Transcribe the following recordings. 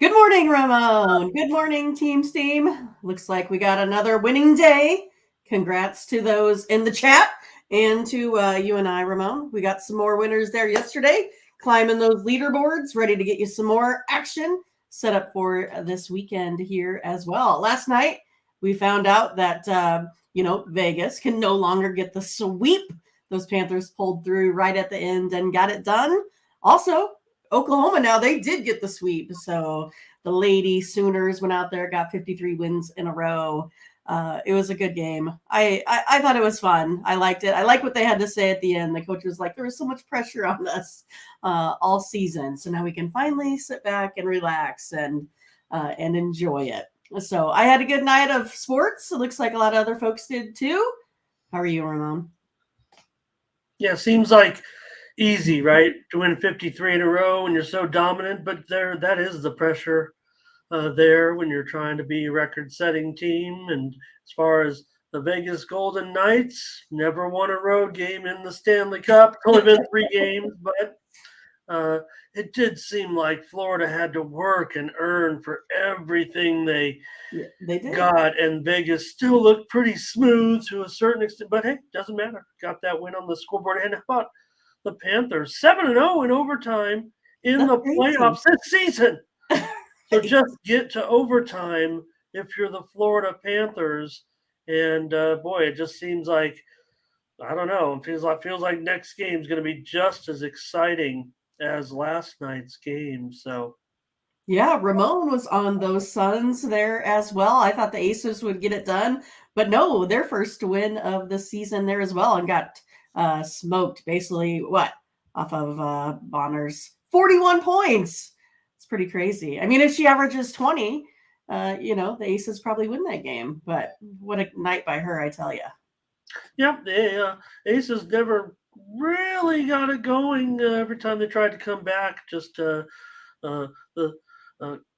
Good morning, Ramon. Good morning, Team Steam. Looks like we got another winning day. Congrats to those in the chat and to you and I, Ramon. We got some more winners there yesterday, climbing those leaderboards, ready to get you some more action set up for this weekend here as well. Last night, we found out that, Vegas can no longer get the sweep. Those Panthers pulled through right at the end and got it done. Also, Oklahoma now they did get the sweep. So the Lady Sooners went out there, got 53 wins in a row. It was a good game. I thought it was fun. I liked it. I like what they had to say at the end. The coach was like, there was so much pressure on us all season, so now we can finally sit back and relax and enjoy it. So I had a good night of sports. It looks like a lot of other folks did too. How are you, Ramon? Yeah, seems like easy, right? To win 53 in a row when you're so dominant, but that is the pressure there when you're trying to be a record-setting team. And as far as the Vegas Golden Knights, never won a road game in the Stanley Cup. It's only been 3 games, but it did seem like Florida had to work and earn for everything they Yeah, they did. got, and Vegas still looked pretty smooth to a certain extent. But hey, doesn't matter. Got that win on the scoreboard. And how about the Panthers 7-0 in overtime in That's the crazy. playoffs this season? So just get to overtime if you're the Florida Panthers. And boy, it just seems like I don't know. It feels like next game is going to be just as exciting as last night's game. So Yeah, Ramon was on those Suns there as well. I thought the Aces would get it done, but no, their first win of the season there as well and got smoked basically what off of Bonner's 41 points. It's pretty crazy. I mean, if she averages 20, the Aces probably win that game, but what a night by her, I tell you. yeah, the Aces never really got it going. Every time they tried to come back, just the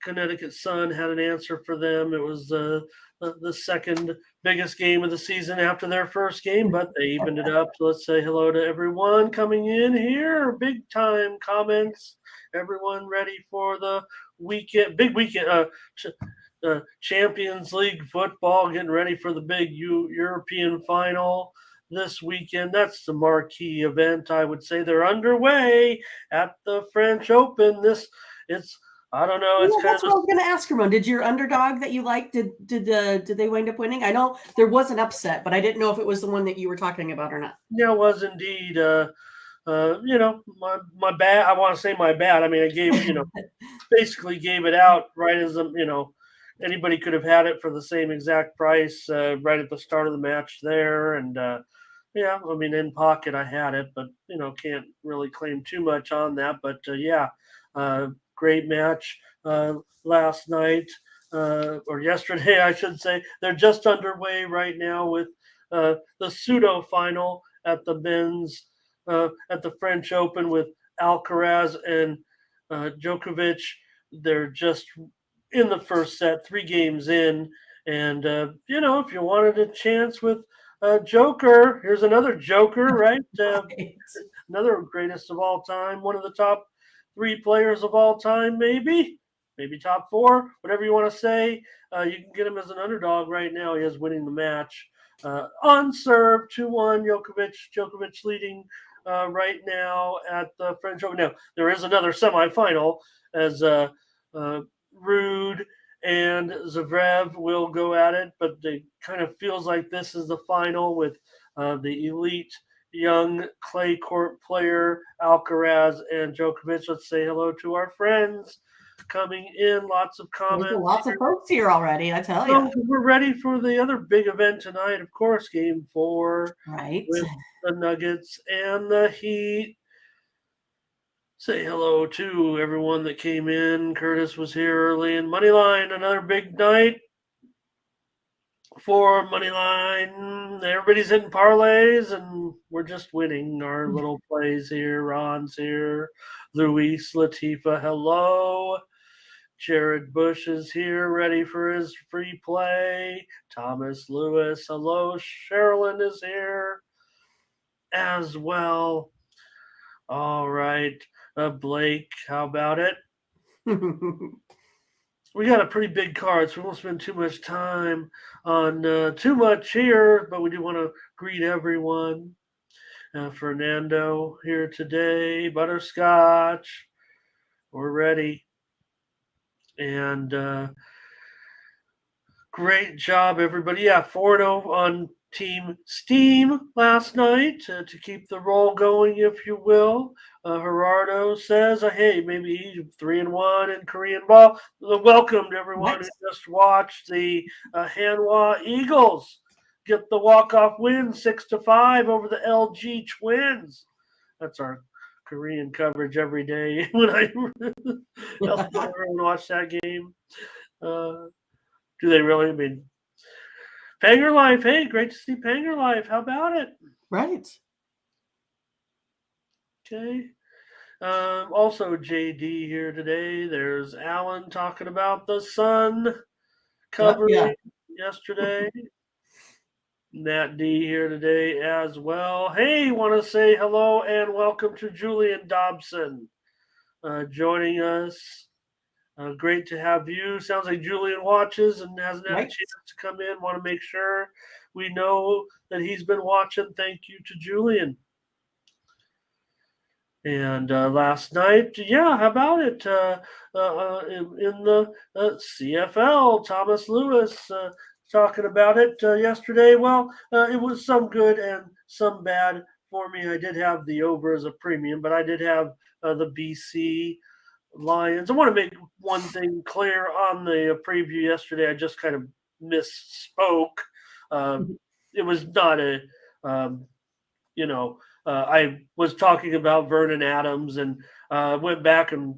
Connecticut Sun had an answer for them. It was the second biggest game of the season after their first game, but they evened it up. So let's say hello to everyone coming in here. Big time comments. Everyone ready for the weekend? Big weekend. Champions League football, getting ready for the big European final this weekend. That's the marquee event. I would say they're underway at the French Open. It's I don't know. It's Yeah, kind that's of what I was going to ask, Ramon. Did your underdog that you liked did they wind up winning? I know there was an upset, but I didn't know if it was the one that you were talking about or not. yeah, was indeed my bad. I want to say my bad. I mean, I gave basically gave it out right as anybody could have had it for the same exact price right at the start of the match there, and yeah, I mean in pocket I had it, but can't really claim too much on that. But yeah, great match last night or yesterday, I should say. They're just underway right now with the pseudo final at the men's at the French Open with Alcaraz and Djokovic. They're just in the first set, 3 games in. And, if you wanted a chance with Joker, here's another Joker, right? Right. Another greatest of all time, one of the top 3 players of all time, maybe top 4, whatever you want to say. You can get him as an underdog right now. He is winning the match. Unserved 2-1, Djokovic leading right now at the French Open. Now, there is another semifinal as Rude and Zverev will go at it, but it kind of feels like this is the final with the elite young clay court player Alcaraz and Djokovic. Let's say hello to our friends coming in. Lots of There's comments lots of folks here already, I tell you. well, we're ready for the other big event tonight, of course, game 4 Right. with the Nuggets and the Heat. Say hello to everyone that came in. Curtis was here early in Moneyline, another big night for Moneyline. Everybody's hitting parlays, and we're just winning our little plays here. Ron's here. Luis Latifa, hello. Jared Bush is here, ready for his free play. Thomas Lewis, hello. Sherilyn is here as well. All right. Blake, how about it? we got a pretty big card, so we won't spend too much time on too much here, but we do want to greet everyone. Fernando here today, Butterscotch, we're ready. And great job, everybody. Yeah, 4-0 on Team Steam last night to keep the roll going, if you will. Gerardo says, hey, maybe 3-1 in Korean ball. Welcome to everyone Nice. who just watched the Hanwha Eagles get the walk-off win 6-5 over the LG Twins. That's our Korean coverage every day when I watch that game. Do they really? I mean, Panger Life. Hey, great to see Panger Life. How about it? Right. Okay. Also, JD here today. There's Alan talking about the Sun covering yesterday. Nat D here today as well. Hey, want to say hello and welcome to Julian Dobson joining us. Great to have you. Sounds like Julian watches and hasn't had a chance to come in. Want to make sure we know that he's been watching. Thank you to Julian. And last night, yeah, how about it? In the CFL, Thomas Lewis talking about it yesterday. Well, it was some good and some bad for me. I did have the over as a premium, but I did have the BC Lions. I want to make one thing clear on the preview yesterday. I just kind of misspoke. It was not a, you know, I was talking about Vernon Adams and went back and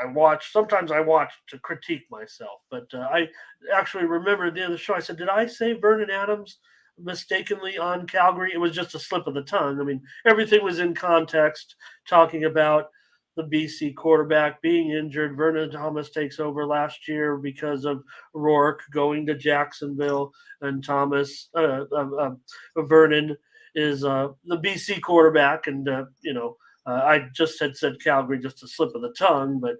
I watched. Sometimes I watch to critique myself, but I actually remember at the end of the show. I said, "Did I say Vernon Adams mistakenly on Calgary?" It was just a slip of the tongue. I mean, everything was in context, talking about the BC quarterback being injured. Vernon Thomas takes over last year because of Rourke going to Jacksonville, and Vernon is the BC quarterback, and I just had said Calgary, just a slip of the tongue, but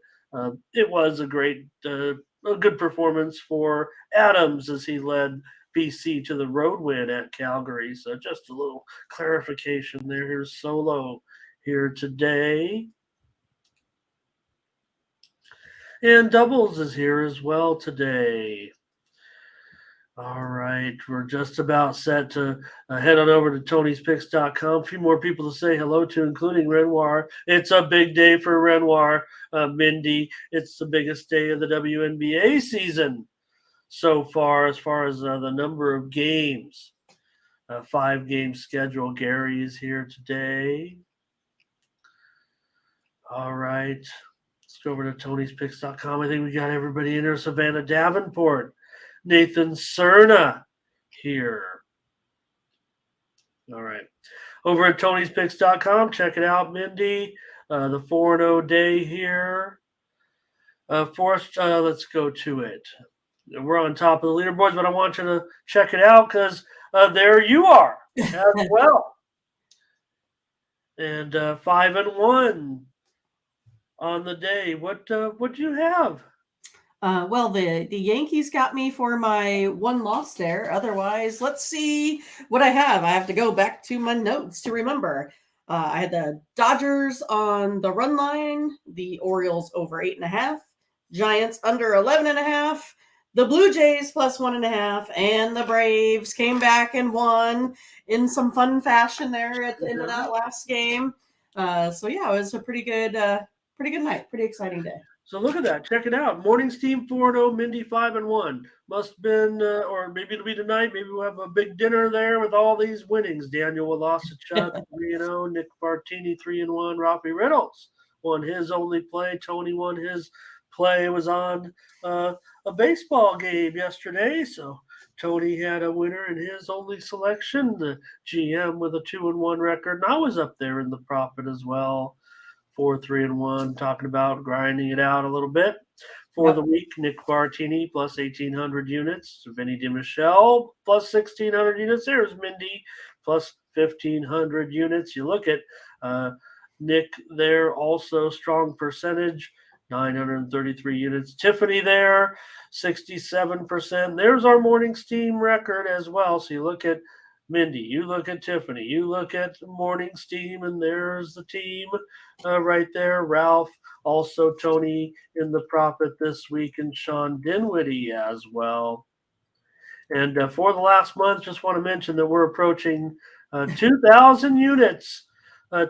it was a good performance for Adams as he led BC to the road win at Calgary. So just a little clarification there. Here's Solo here today. And Doubles is here as well today. All right, we're just about set to head on over to Tony'sPicks.com. A few more people to say hello to, including Renoir. It's a big day for Renoir, Mindy. It's the biggest day of the WNBA season so far as the number of games. 5-game schedule. Gary is here today. All right, let's go over to Tony'sPicks.com. I think we got everybody in there. Savannah Davenport. Nathan Cerna here. All right. Over at Tony'sPicks.com, check it out, Mindy. The 4-0 day here. Forrest, let's go to it. We're on top of the leaderboards, but I want you to check it out because there you are as well. And 5-1 on the day. What do you have? Well, the Yankees got me for my one loss there. Otherwise, let's see what I have. I have to go back to my notes to remember. I had the Dodgers on the run line, the Orioles over 8.5, Giants under 11.5, the Blue Jays plus 1.5, and the Braves came back and won in some fun fashion there at the end of that last game. So yeah, it was a pretty good night, pretty exciting day. So look at that. Check it out. Morning's team 4-0, Mindy 5-1. Must have been, or maybe it'll be tonight. Maybe we'll have a big dinner there with all these winnings. Daniel Chuck 3-0, Nick Bartini 3-1, Rafi Reynolds won his only play. Tony won his play. Was on a baseball game yesterday, so Tony had a winner in his only selection. The GM with a 2-1 record, and I was up there in the profit as well. 4-3-1, talking about grinding it out a little bit. For the week, Nick Bartini plus 1,800 units. Vinny DiMichele plus 1,600 units. There's Mindy plus 1,500 units. You look at Nick there, also strong percentage. 933 units. Tiffany there, 67%. There's our morning's team record as well. So you look at Mindy, you look at Tiffany, you look at morning's team, and there's the team right there. Ralph, also Tony in the profit this week, and Sean Dinwiddie as well. And for the last month, just want to mention that we're approaching 2,000 units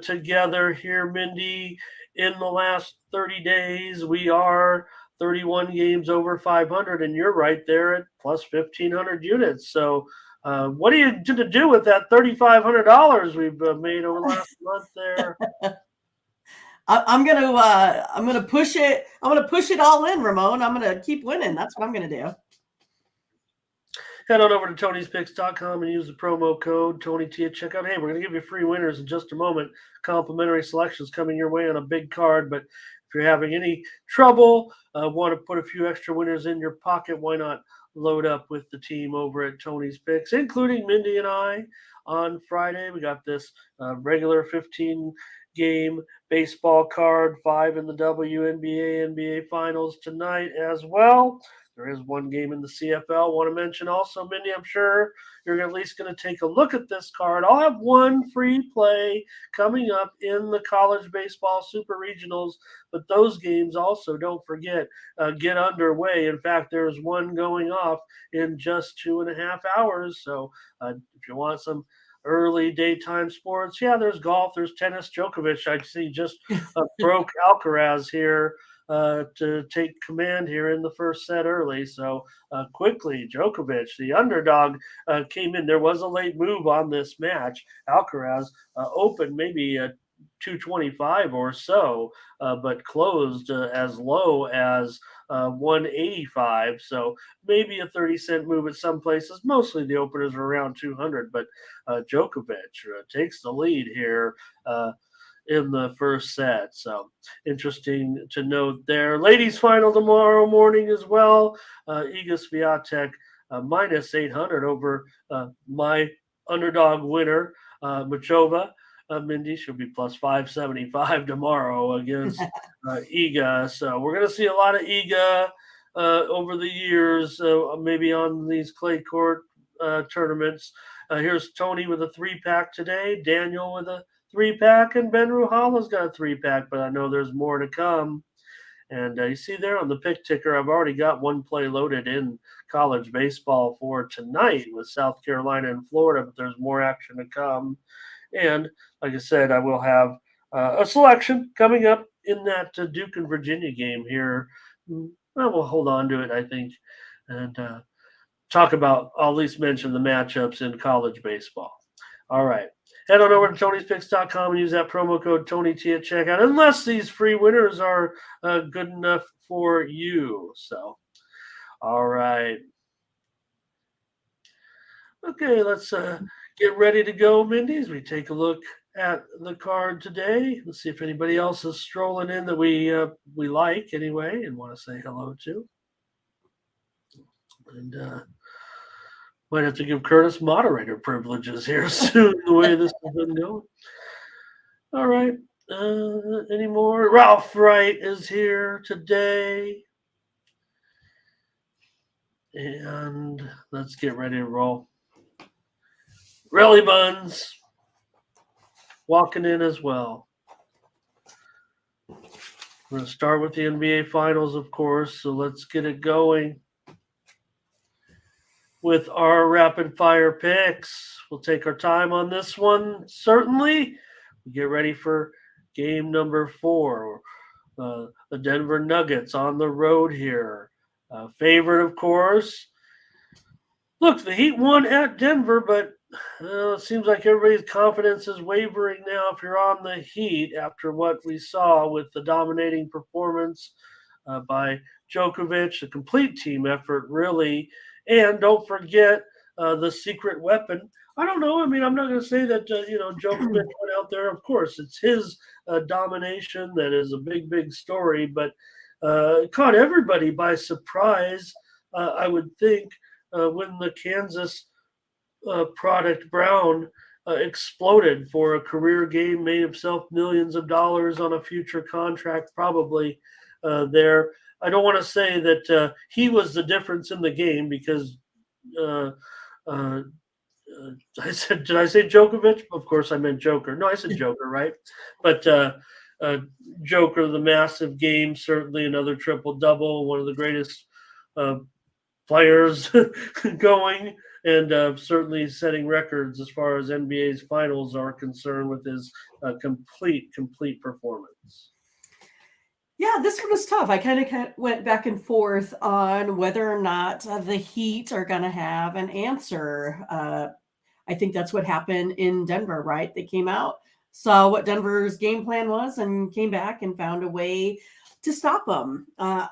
together here, Mindy. In the last 30 days, we are 31 games over 500, and you're right there at plus 1,500 units. So, what are you going to do with that $3,500 we've made over the last month there? I'm gonna push it. I'm gonna push it all in, Ramon. I'm gonna keep winning. That's what I'm gonna do. Head on over to Tony'sPicks.com and use the promo code TonyT at checkout. Hey, we're going to give you free winners in just a moment. Complimentary selections coming your way on a big card. But if you're having any trouble, want to put a few extra winners in your pocket, why not load up with the team over at Tony's Picks, including Mindy and I on Friday. We got this regular 15-game baseball card, 5 in the WNBA, NBA Finals tonight as well. There is one game in the CFL. Want to mention also, Mindy, I'm sure you're at least going to take a look at this card. I'll have one free play coming up in the college baseball super regionals, but those games also, don't forget, get underway. In fact, there's one going off in just 2.5 hours. So if you want some early daytime sports, yeah, there's golf, there's tennis. Djokovic, I see, just broke Alcaraz here to take command here in the first set early. So quickly, Djokovic, the underdog, came in. There was a late move on this match. Alcaraz opened maybe 225 or so, but closed as low as 185. So maybe a 30-cent move at some places. Mostly the openers are around 200, but Djokovic takes the lead here in the first set. So interesting to note there. Ladies final tomorrow morning as well. Iga Swiatek minus 800 over my underdog winner, Machova. Mindy, she'll be plus 575 tomorrow against Iga. So we're going to see a lot of Iga over the years, maybe on these clay court tournaments. Here's Tony with a 3-pack today, Daniel with a 3-pack, and Ben Ruhala's got a 3-pack, but I know there's more to come. And you see there on the pick ticker, I've already got one play loaded in college baseball for tonight with South Carolina and Florida, but there's more action to come. And like I said, I will have a selection coming up in that Duke and Virginia game here. We'll hold on to it, I think, and talk about, I'll at least mention the matchups in college baseball. All right. Head on over to Tony'sPicks.com and use that promo code TonyT at checkout, unless these free winners are good enough for you. So, all right. Okay, let's get ready to go, Mindy, as we take a look at the card today. Let's see if anybody else is strolling in that we like anyway and want to say hello to. And might have to give Curtis moderator privileges here soon, the way this has been going. All right. Any more? Ralph Wright is here today. And let's get ready to roll. Relly Buns walking in as well. We're going to start with the NBA Finals, of course, so let's get it going with our rapid fire picks. We'll take our time on this one, certainly. We get ready for game number 4. The Denver Nuggets on the road here. Favorite, of course. Look, the Heat won at Denver, but it seems like everybody's confidence is wavering now if you're on the Heat after what we saw with the dominating performance by Djokovic, a complete team effort, really. And don't forget the secret weapon. I don't know. I mean, I'm not going to say that, Djokovic went out there. Of course, it's his domination that is a big, big story, but it caught everybody by surprise, I would think, when the Kansas product Brown exploded for a career game, made himself millions of dollars on a future contract, probably there. I don't want to say that he was the difference in the game because uh, uh, I said, did I say Djokovic? Of course, I meant Joker. No, I said Joker, right? But uh, Joker, the massive game, certainly another triple double, one of the greatest uh, players going, and certainly setting records as far as NBA's finals are concerned with his complete performance. Yeah, this one was tough. I kind of went back and forth on whether or not the Heat are going to have an answer. I think that's what happened in Denver, right? They came out, saw what Denver's game plan was, and came back and found a way to stop them. I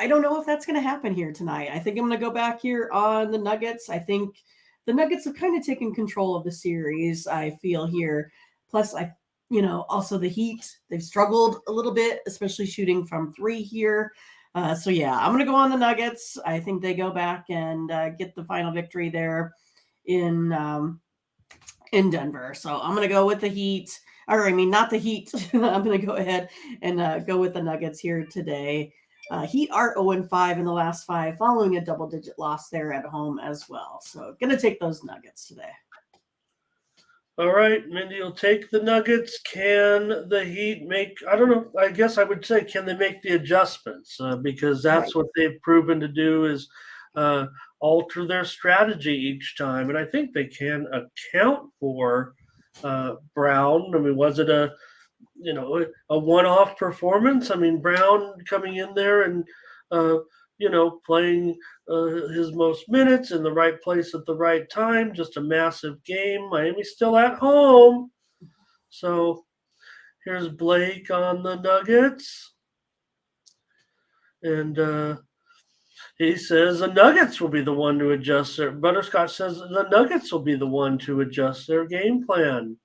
don't know if that's going to happen here tonight. I think I'm going to go back here on the Nuggets. I think the Nuggets have kind of taken control of the series, I feel here. Plus, also the Heat, they've struggled a little bit, especially shooting from three here. So, yeah, I'm going to go on the Nuggets. I think they go back and get the final victory there in Denver. So I'm going to go with the Heat. Or, I mean, not the Heat. I'm going to go ahead and go with the Nuggets here today. Heat are 0-5 in the last 5, following a double-digit loss there at home as well. So going to take those Nuggets today. All right, Mindy will take the Nuggets. Can the Heat make, I don't know, I guess I would say, can they make the adjustments? Because that's what they've proven to do is alter their strategy each time. And I think they can account for Brown. I mean, was it a one-off performance? I mean, Brown coming in there and, playing his most minutes in the right place at the right time. Just a massive game. Miami's still at home. So here's Blake on the Nuggets. And he says the Nuggets will be the one to adjust their – Butterscotch says the Nuggets will be the one to adjust their game plan.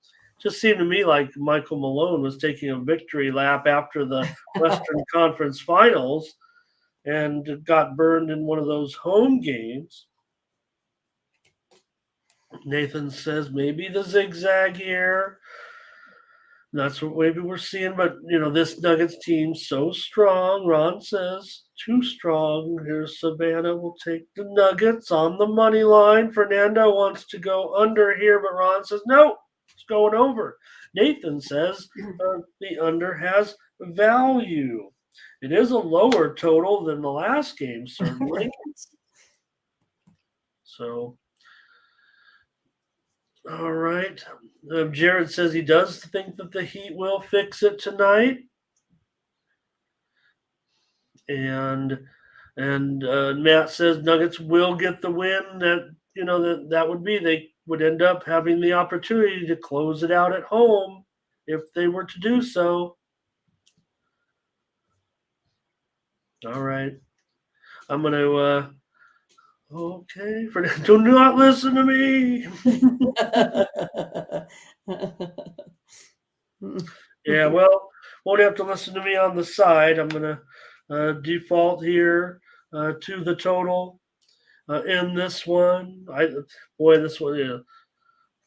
Just seemed to me like Michael Malone was taking a victory lap after the Western Conference Finals and got burned in one of those home games. Nathan says maybe the zigzag here. That's what maybe we're seeing. But, this Nuggets team's so strong. Ron says too strong. Here's Savannah. Will take the Nuggets on the money line. Fernando wants to go under here, but Ron says no, it's going over. Nathan says the under has value. It is a lower total than the last game, certainly. So, all right. Jared says he does think that the Heat will fix it tonight. And Matt says Nuggets will get the win. That would be they would end up having the opportunity to close it out at home if they were to do so. All right. I'm going to okay, do not listen to me. Yeah, well, won't have to listen to me on the side. I'm going to default here to the total in this one. This one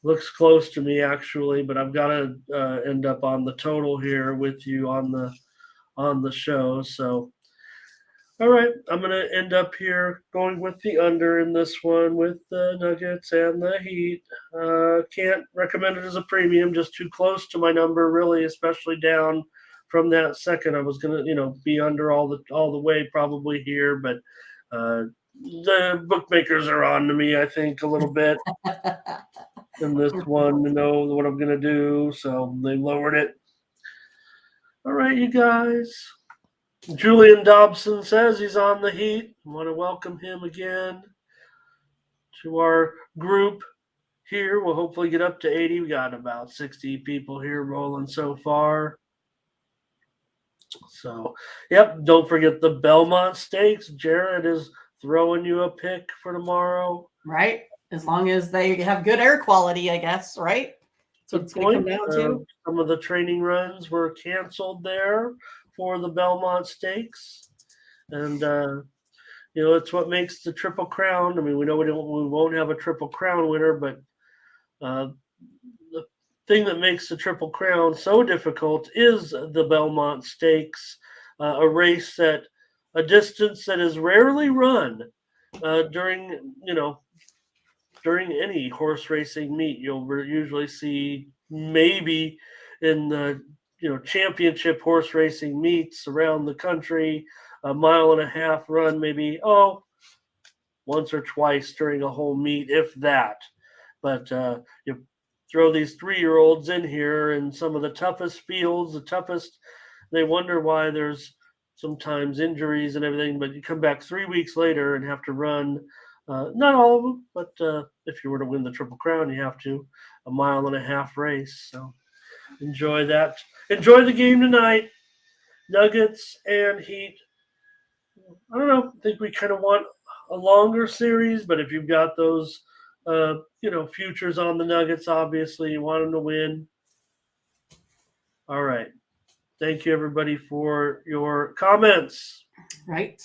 looks close to me actually, but I've got to end up on the total here with you on the show. So, all right, I'm going to end up here going with the under in this one with the Nuggets and the Heat. Can't recommend it as a premium, just too close to my number, really, especially down from that second. I was going to, be under all the way probably here, but the bookmakers are on to me, I think, a little bit in this one to know what I'm going to do, so they lowered it. All right, you guys. Julian Dobson says he's on the Heat. I want to welcome him again to our group here. We'll hopefully get up to 80. We got about 60 people here rolling so far. So, yep, don't forget the Belmont Stakes. Jared is throwing you a pick for tomorrow. Right. As long as they have good air quality, I guess, right? That's what it's going to come down to. Some of the training runs were canceled there for the Belmont Stakes. And, it's what makes the Triple Crown. I mean, we know we won't have a Triple Crown winner, but the thing that makes the Triple Crown so difficult is the Belmont Stakes. a race at a distance that is rarely run during any horse racing meet. You'll usually see maybe in the championship horse racing meets around the country a mile and a half run, maybe once or twice during a whole meet, if that. But you throw these 3-year-olds in here in some of the toughest fields, they wonder why there's sometimes injuries and everything, but you come back 3 weeks later and have to run, not all of them, but if you were to win the Triple Crown, you have to, a mile and a half race. So enjoy that. Enjoy the game tonight. Nuggets and Heat. I don't know. I think we kind of want a longer series, but if you've got those, futures on the Nuggets, obviously you want them to win. All right. Thank you, everybody, for your comments. Right.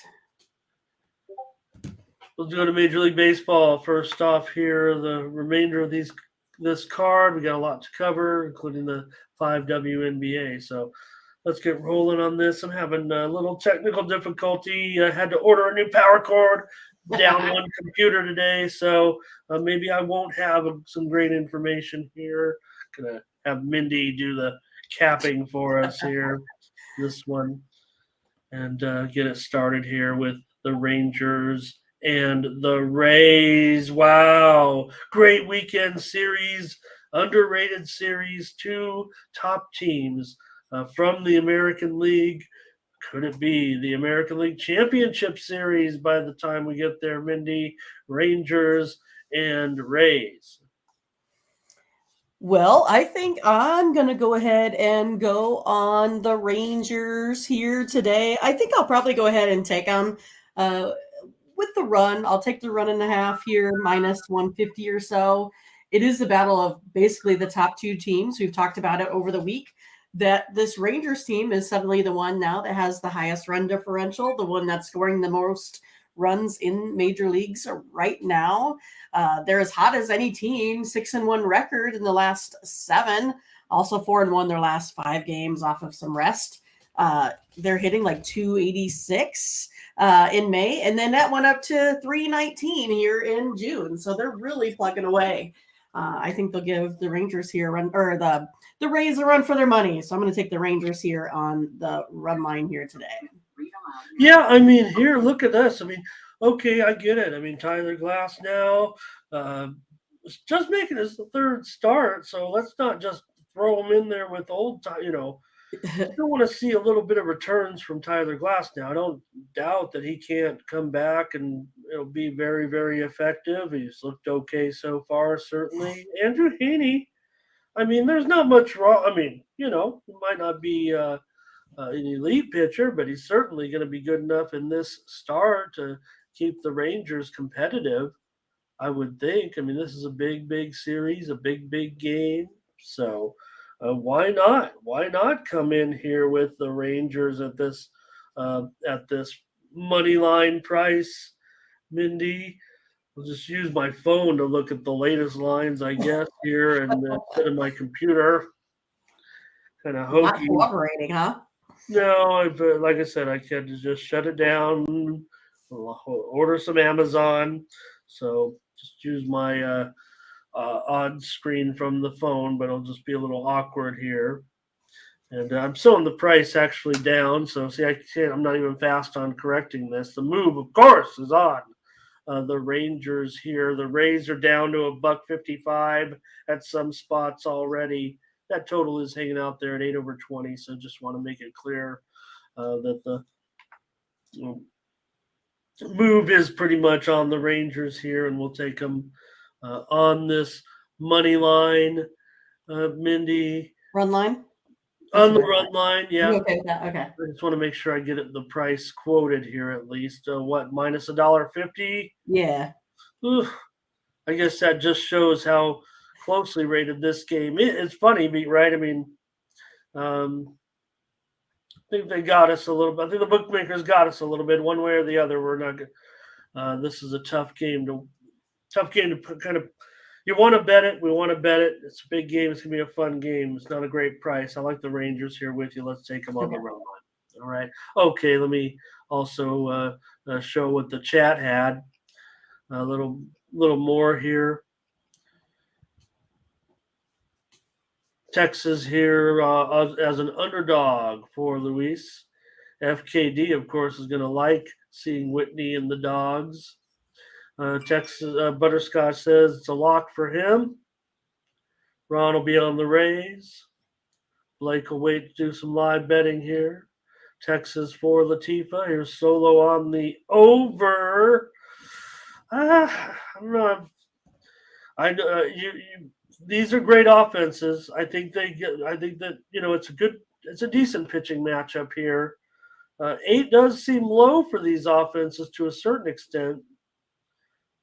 Let's go to Major League Baseball. First off here, the remainder of this card. We got a lot to cover, including the 5 WNBA. So let's get rolling on this. I'm having a little technical difficulty. I had to order a new power cord, down one computer today, so maybe I won't have some great information here. Gonna have Mindy do the capping for us here, this one, and get it started here with the Rangers and the Rays. Wow, great weekend series, underrated series, 2 top teams from the American League. Could it be the American League Championship Series by the time we get there, Mindy? Rangers and Rays. Well, I think I'm going to go ahead and go on the Rangers here today. I think I'll probably go ahead and take them with the run. I'll take the 1.5 here, minus 150 or so. It is the battle of basically the top 2 teams. We've talked about it over the week, that this Rangers team is suddenly the one now that has the highest run differential, the one that's scoring the most runs in major leagues right now. They're as hot as any team, 6-1 record in the last 7, also 4-1 their last 5 games off of some rest. They're hitting like 286 in May, and then that went up to 319 here in June. So they're really plugging away. I think they'll give the Rangers here a run, or the Rays a run for their money. So I'm going to take the Rangers here on the run line here today. Yeah, I mean, here, look at this. I mean, okay, I get it. I mean, Tyler Glass now just making his 3rd start, so let's not just throw him in there with old, still want to see a little bit of returns from Tyler Glass now. I don't doubt that he can't come back and it'll be very, very effective. He's looked okay so far, certainly. Andrew Hahne, I mean, there's not much wrong. I mean, he might not be an elite pitcher, but he's certainly going to be good enough in this start to keep the Rangers competitive, I would think. I mean, this is a big, big series, a big, big game. So why not? Why not come in here with the Rangers at this money line price, Mindy? I'll just use my phone to look at the latest lines, I guess, here, and instead of my computer. Kind of hokey. Not cooperating, huh? No, like I said, I had to just shut it down, order some Amazon. So just use my odd screen from the phone, but it'll just be a little awkward here. And I'm showing the price actually down. So see, I'm not even fast on correcting this. The move, of course, is on. The Rangers here. The Rays are down to $1.55 at some spots already. That total is hanging out there at 8/20. So just want to make it clear that the move is pretty much on the Rangers here, and we'll take them on this money line. Mindy, Run line? on the run line, yeah. You okay with that? Okay. I just want to make sure I get the price quoted here at least. Minus $1.50? Yeah. Ooh, I guess that just shows how closely rated this game is. It's funny, right? I mean, I think they got us a little bit. I think the bookmakers got us a little bit, one way or the other. We're not good. This is a tough game to kind of. You want to bet it. We want to bet it. It's a big game. It's gonna be a fun game. It's not a great price. I like the Rangers here with you. Let's take them on the run line. All right. Okay, let me also show what the chat had. A little more here. Texas here as an underdog for Luis. FKD, of course, is going to like seeing Whitney and the dogs. Texas Butterscotch says it's a lock for him. Ron will be on the Rays. Blake will wait to do some live betting here. Texas for Latifa. Here's Solo on the over. I don't know. These are great offenses. I think that it's a decent pitching matchup here. 8 does seem low for these offenses to a certain extent,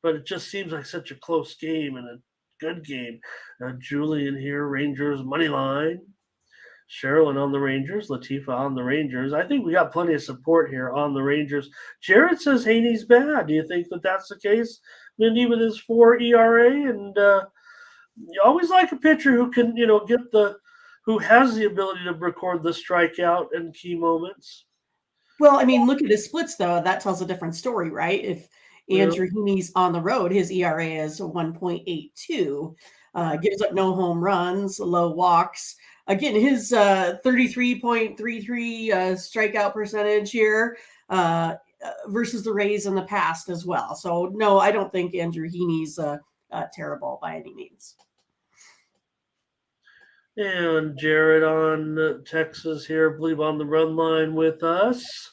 but it just seems like such a close game and a good game. Julian here, Rangers money line. Sherilyn on the Rangers, Latifa on the Rangers. I think we got plenty of support here on the Rangers. Jared says Hahne's bad. Do you think that that's the case, Mindy, with his 4 ERA? And you always like a pitcher who can, who has the ability to record the strikeout in key moments. Well, I mean, look at his splits, though. That tells a different story, right? If Andrew Heaney's on the road, his ERA is 1.82, gives up no home runs, low walks. Again, his 33.33 strikeout percentage here versus the Rays in the past as well. So, no, I don't think Andrew Heaney's terrible by any means. And Jared on Texas here, I believe, on the run line with us.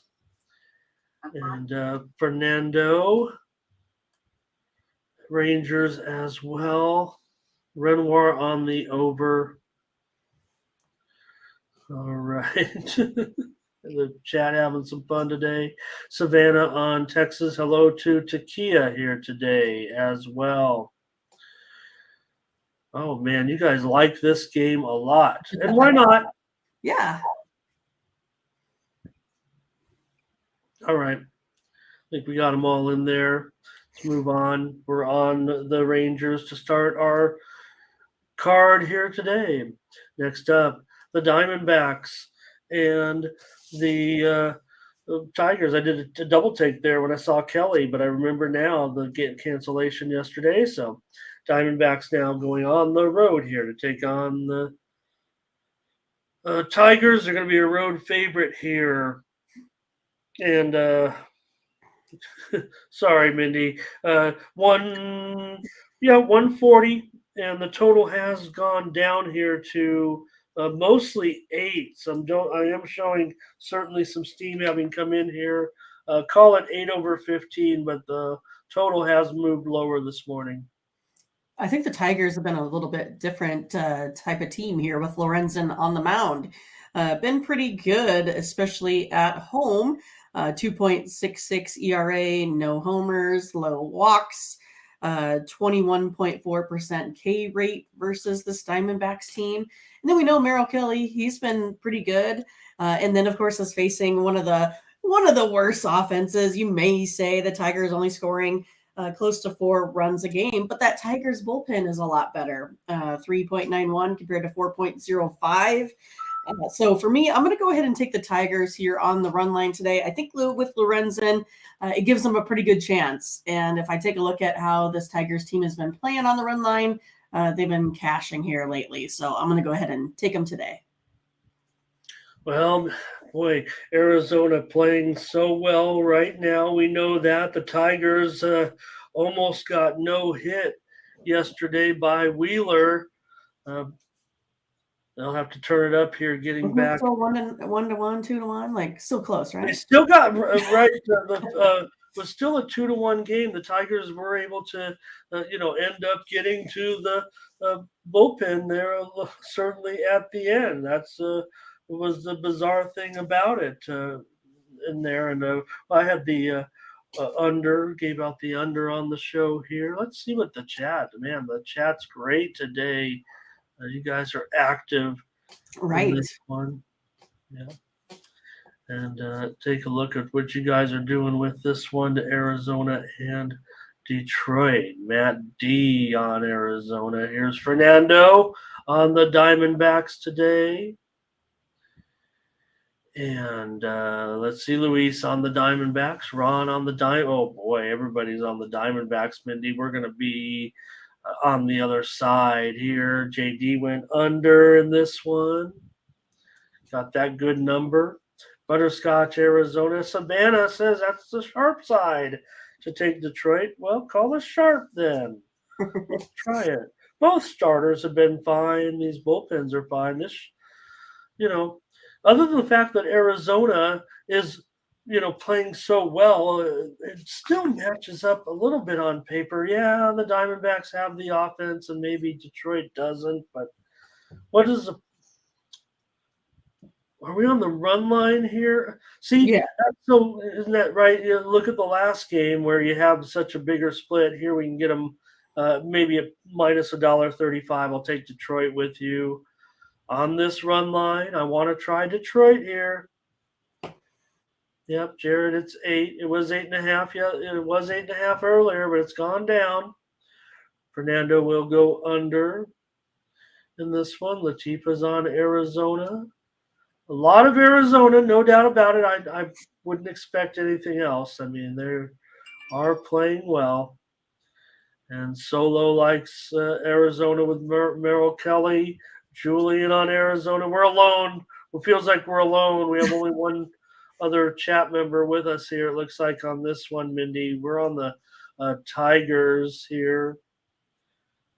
And Fernando, Rangers as well. Renoir on the over. All right. The chat having some fun today. Savannah on Texas. Hello to Takia here today as well. Oh, man, you guys like this game a lot. And why not? Yeah. All right. I think we got them all in there. Let's move on. We're on the Rangers to start our card here today. Next up, the Diamondbacks and the Tigers. I did a double take there when I saw Kelly, but I remember now the cancellation yesterday. So Diamondbacks now going on the road here to take on the Tigers. They're going to be a road favorite here. And sorry, Mindy. 140, and the total has gone down here to mostly 8. So I am showing certainly some steam having come in here. Call it 8/15, but the total has moved lower this morning. I think the Tigers have been a little bit different type of team here with Lorenzen on the mound. Been pretty good, especially at home. 2.66 ERA, no homers, low walks, 21.4% K rate versus the Diamondbacks team. And then we know Merrill Kelly, he's been pretty good. And then, of course, is facing one of the worst offenses. You may say the Tigers only scoring close to 4 runs a game, but that Tigers bullpen is a lot better. 3.91 compared to 4.05. So for me, I'm going to go ahead and take the Tigers here on the run line today. I think with Lorenzen, it gives them a pretty good chance. And if I take a look at how this Tigers team has been playing on the run line, they've been cashing here lately. So I'm going to go ahead and take them today. Well, boy, Arizona playing so well right now. We know that the Tigers almost got no hit yesterday by Wheeler. They'll have to turn it up here, getting back. So 1-1, 2-1, like still close, right? They still got right. Was still a 2-1 game. The Tigers were able to, end up getting to the bullpen there. Certainly at the end, that's was the bizarre thing about it in there. And I had the under, gave out the under on the show here. Let's see what the chat's great today. You guys are active, right? This one, yeah. And take a look at what you guys are doing with this one to Arizona and Detroit. Matt D on Arizona. Here's Fernando on the Diamondbacks today. And let's see, Luis on the Diamondbacks, Ron on the Oh boy, everybody's on the Diamondbacks. Mindy, we're going to be on the other side here. JD went under in this one. Got that good number. Butterscotch, Arizona. Savannah says that's the sharp side to take Detroit. Well, call us sharp then. Let's try it. Both starters have been fine. These bullpens are fine. Other than the fact that Arizona is, playing so well, it still matches up a little bit on paper. Yeah, the Diamondbacks have the offense, and maybe Detroit doesn't. But what is the Are we on the run line here? See, Yeah. so isn't that right? Look at the last game where you have such a bigger split. Here we can get them maybe a minus $1.35. I'll take Detroit with you on this run line. I want to try Detroit here. Yep, Jared, it's 8. It was 8.5. Yeah, it was 8.5 earlier, but it's gone down. Fernando will go under in this one. Latifa's on Arizona. A lot of Arizona, no doubt about it. I wouldn't expect anything else. I mean, they are playing well. And Solo likes Arizona with Merrill Kelly. Julian on Arizona. We're alone. It feels like we're alone. We have only one other chat member with us here, it looks like, on this one, Mindy. We're on the Tigers here.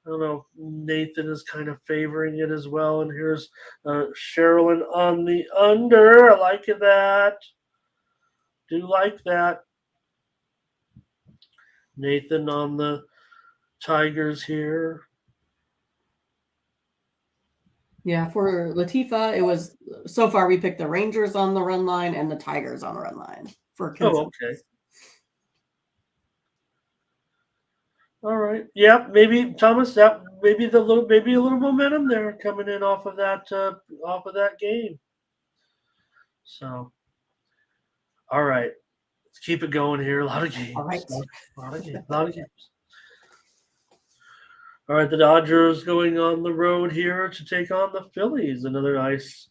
I don't know. Nathan is kind of favoring it as well. And here's Sherilyn on the under. I like that. Do like that. Nathan on the Tigers here. Yeah, for Latifa, it was so far we picked the Rangers on the run line and the Tigers on the run line for consensus. Oh, okay. All right. Yeah, maybe Thomas. That maybe a little momentum there coming in off of that game. So, all right, let's keep it going here. A lot of games. All right. A lot of games. All right, the Dodgers going on the road here to take on the Phillies. Another nice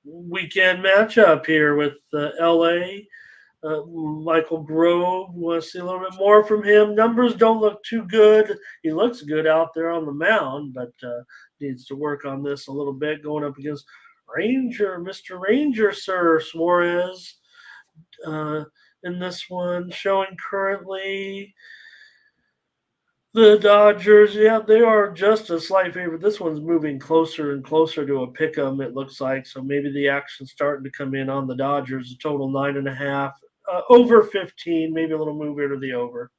weekend matchup here with LA. Michael Grove, want to see a little bit more from him. Numbers don't look too good. He looks good out there on the mound, but needs to work on this a little bit. Going up against Mr. Ranger, Sir Suarez in this one, showing currently the Dodgers. Yeah, they are just a slight favorite. This one's moving closer and closer to a pick 'em, it looks like. So maybe the action's starting to come in on the Dodgers. A total 9.5. Over 15, maybe a little move here to the over.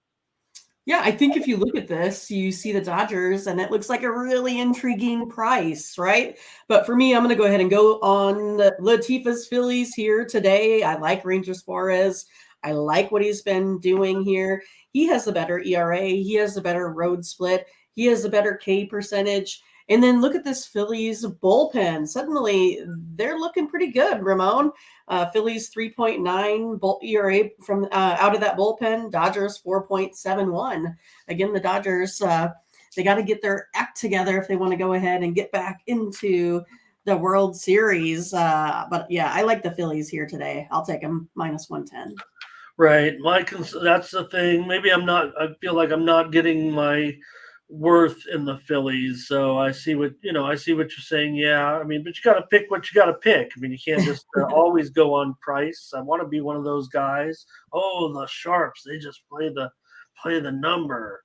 Yeah, I think if you look at this, you see the Dodgers, and it looks like a really intriguing price, right? But for me, I'm going to go ahead and go on Latifa's Phillies here today. I like Ranger Suarez. I like what he's been doing here. He has the better ERA. He has the better road split. He has the better K percentage. And then look at this Phillies bullpen. Suddenly, they're looking pretty good, Ramon. Phillies 3.9 ERA from out of that bullpen. Dodgers 4.71. Again, the Dodgers, they got to get their act together if they want to go ahead and get back into the World Series. But yeah, I like the Phillies here today. I'll take them minus 110. Right. That's the thing. Maybe I feel like I'm not getting my worth in the Phillies. So I see what you're saying. Yeah. I mean, but you got to pick what you got to pick. I mean, you can't just always go on price. I want to be one of those guys. Oh, the Sharps, they just play the number.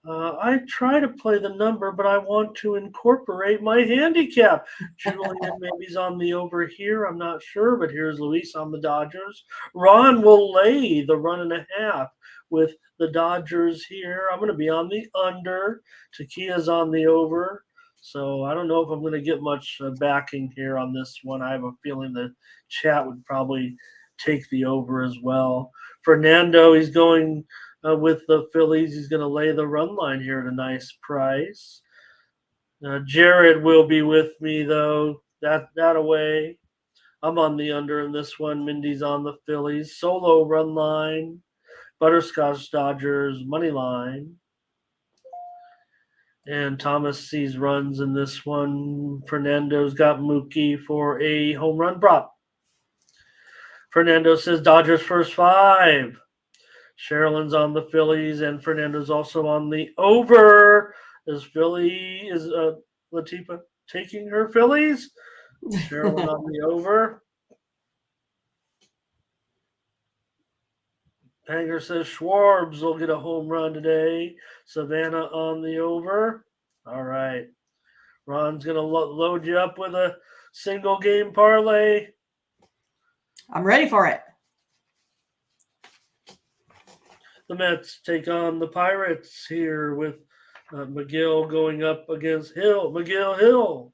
I try to play the number, but I want to incorporate my handicap. Julian maybe's on the over here. I'm not sure, but here's Luis on the Dodgers. Ron will lay the 1.5 with the Dodgers here. I'm going to be on the under. Takia's on the over. So I don't know if I'm going to get much backing here on this one. I have a feeling the chat would probably take the over as well. Fernando, he's going with the Phillies. He's going to lay the run line here at a nice price. Jared will be with me, though. That away. I'm on the under in this one. Mindy's on the Phillies. Solo run line. Butterscotch Dodgers money line. And Thomas sees runs in this one. Fernando's got Mookie for a home run prop. Fernando says Dodgers first 5. Sherilyn's on the Phillies, and Fernando's also on the over. Is Latifa taking her Phillies? Sherilyn on the over. Hanger says Schwarbs will get a home run today. Savannah on the over. All right. Ron's going to load you up with a single game parlay. I'm ready for it. The Mets take on the Pirates here with McGill going up against Hill. McGill Hill.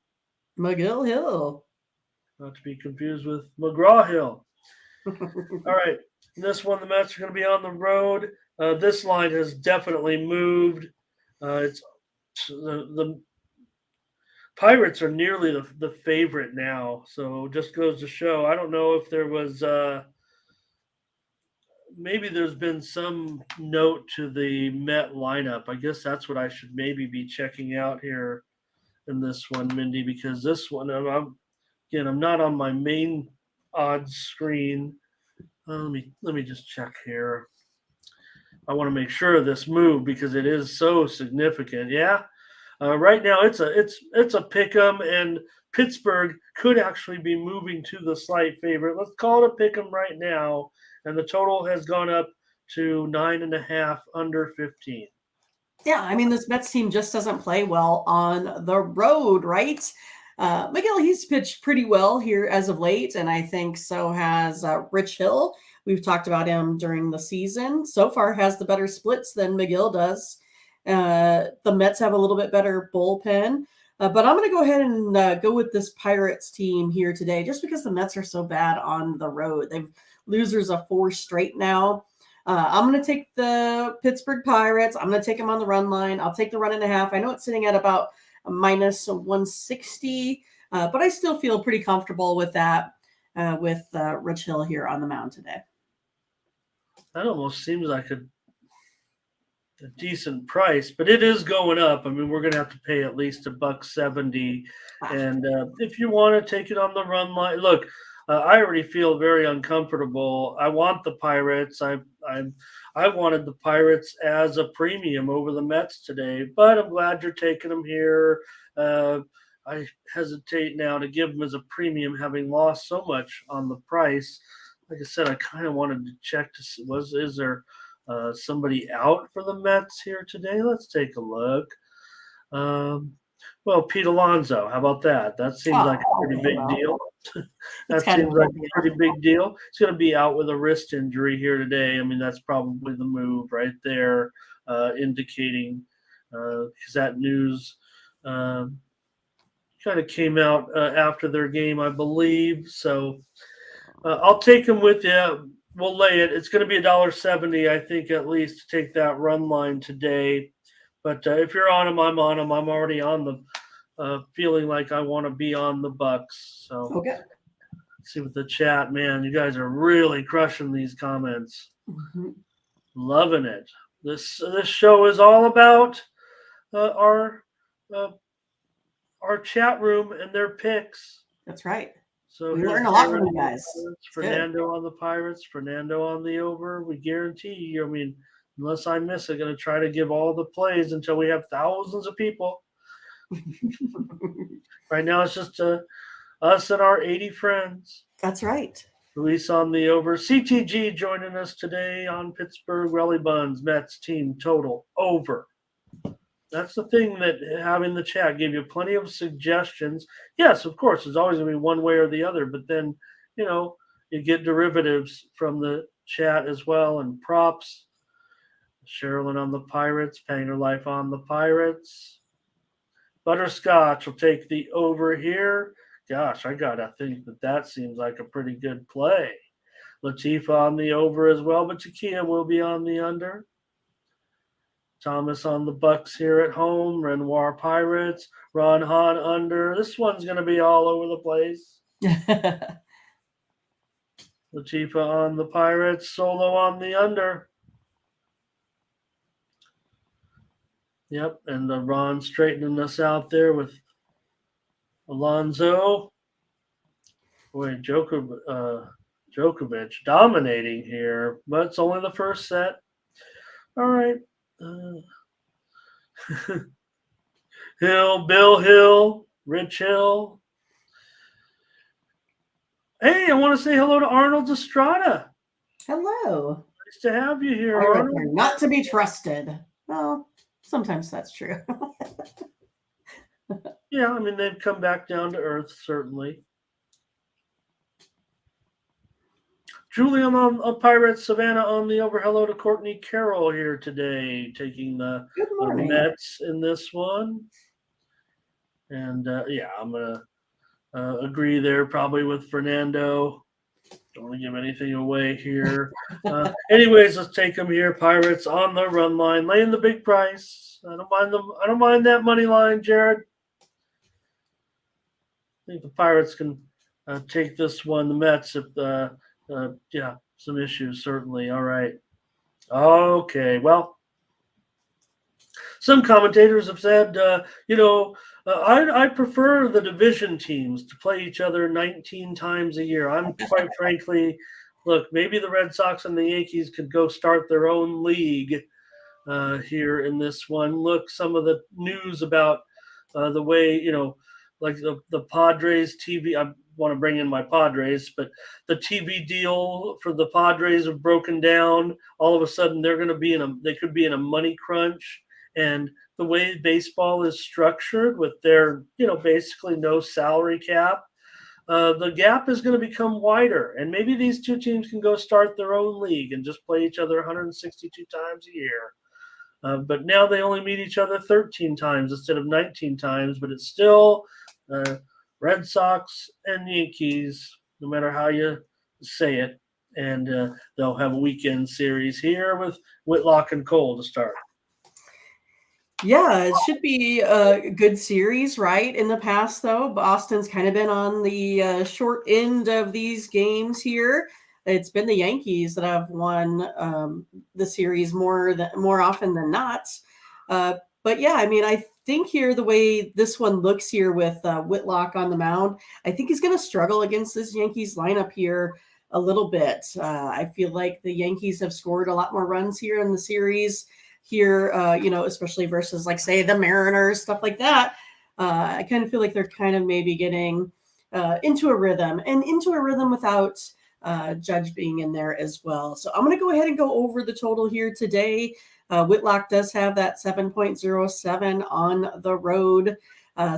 Not to be confused with McGraw-Hill. All right. This one, the Mets are going to be on the road. This line has definitely moved. It's the Pirates are nearly the favorite now. So just goes to show. I don't know if there was maybe there's been some note to the Met lineup. I guess that's what I should maybe be checking out here in this one, Mindy, because this one, I'm not on my main odds screen. Let me just check here. I want to make sure of this move because it is so significant. Yeah, right now it's a pick 'em, and Pittsburgh could actually be moving to the slight favorite. Let's call it a pick 'em right now, and the total has gone up to 9.5 under 15. Yeah, I mean, this Mets team just doesn't play well on the road, right? Miguel, he's pitched pretty well here as of late, and I think so has Rich Hill. We've talked about him during the season. So far, has the better splits than McGill does. The Mets have a little bit better bullpen, but I'm going to go ahead and go with this Pirates team here today, just because the Mets are so bad on the road. They've losers of 4 straight now. I'm going to take the Pittsburgh Pirates. I'm going to take them on the run line. I'll take the 1.5. I know it's sitting at about minus 160, but I still feel pretty comfortable with that with Rich Hill here on the mound today. That almost seems like a decent price, but it is going up. I mean, we're going to have to pay at least $1.70. And if you want to take it on the run line, look, I already feel very uncomfortable. I want the Pirates. I wanted the Pirates as a premium over the Mets today, but I'm glad you're taking them here. I hesitate now to give them as a premium, having lost so much on the price. Like I said, I kind of wanted to check to see is there somebody out for the Mets here today? Let's take a look. Well, Pete Alonso, how about that? That seems like a pretty big deal. That seems like a pretty big deal. He's going to be out with a wrist injury here today. I mean, that's probably the move right there, indicating because that news kind of came out after their game, I believe. So I'll take him with you. We'll lay it. It's going to be $1.70, I think, at least to take that run line today. But if you're on them, I'm on them. I'm already on the feeling like I want to be on the Bucks. So okay. See with the chat, man, you guys are really crushing these comments. Mm-hmm. Loving it. This show is all about our chat room and their picks. That's right. So we learn a lot from you guys. Fernando on the Pirates, Fernando on the over. We guarantee you. I mean, unless I miss it, going to try to give all the plays until we have thousands of people. Right now, it's just us and our 80 friends. That's right. Luis on the over. CTG joining us today on Pittsburgh Rally Buns. Mets team total over. That's the thing that having the chat gave you plenty of suggestions. Yes, of course, there's always going to be one way or the other, but then, you get derivatives from the chat as well and props. Sherilyn on the Pirates, paying her life on the Pirates. Butterscotch will take the over here. Gosh, I got to think that seems like a pretty good play. Latifa on the over as well, but Takia will be on the under. Thomas on the Bucks here at home. Renoir Pirates. Ron Hahn under. This one's going to be all over the place. Latifa on the Pirates. Solo on the under. Yep, and Ron straightening us out there with Alonso. Boy, Joker Djokovic dominating here, but it's only the first set. All right. Bill Hill, Rich Hill. Hey, I want to say hello to Arnold Estrada. Hello. Nice to have you here, Pirates Arnold. are not to be trusted. Well, sometimes that's true. Yeah, I mean, they've come back down to earth, certainly. Julian on Pirates, Savannah on the over. Hello to Courtney Carroll here today, taking the Good morning. Mets in this one. And yeah, I'm going to agree there probably with Fernando. Don't want to give anything away here. Anyways, let's take them here. Pirates on the run line, laying the big price. I don't mind them. I don't mind that money line, Jared. I think the Pirates can take this one. The Mets, if yeah, some issues certainly. All right. Okay. Well, some commentators have said, I prefer the division teams to play each other 19 times a year. I'm quite frankly, look, maybe the Red Sox and the Yankees could go start their own league here in this one. Look, some of the news about the way, like the Padres TV. I want to bring in my Padres, but the TV deal for the Padres have broken down. All of a sudden, they could be in a money crunch. And the way baseball is structured with their, basically no salary cap, the gap is going to become wider. And maybe these two teams can go start their own league and just play each other 162 times a year. But now they only meet each other 13 times instead of 19 times. But it's still Red Sox and Yankees, no matter how you say it. And they'll have a weekend series here with Whitlock and Cole to start. Yeah, it should be a good series, right? In the past, though, Boston's kind of been on the short end of these games here. It's been the Yankees that have won the series more often than not. But yeah, I mean, I think here the way this one looks here with Whitlock on the mound, I think he's going to struggle against this Yankees lineup here a little bit. I feel like the Yankees have scored a lot more runs here in the series here, especially versus like say the Mariners, stuff like that. I kind of feel like they're kind of maybe getting into a rhythm without Judge being in there as well. So I'm going to go ahead and go over the total here today. Whitlock does have that 7.07 on the road.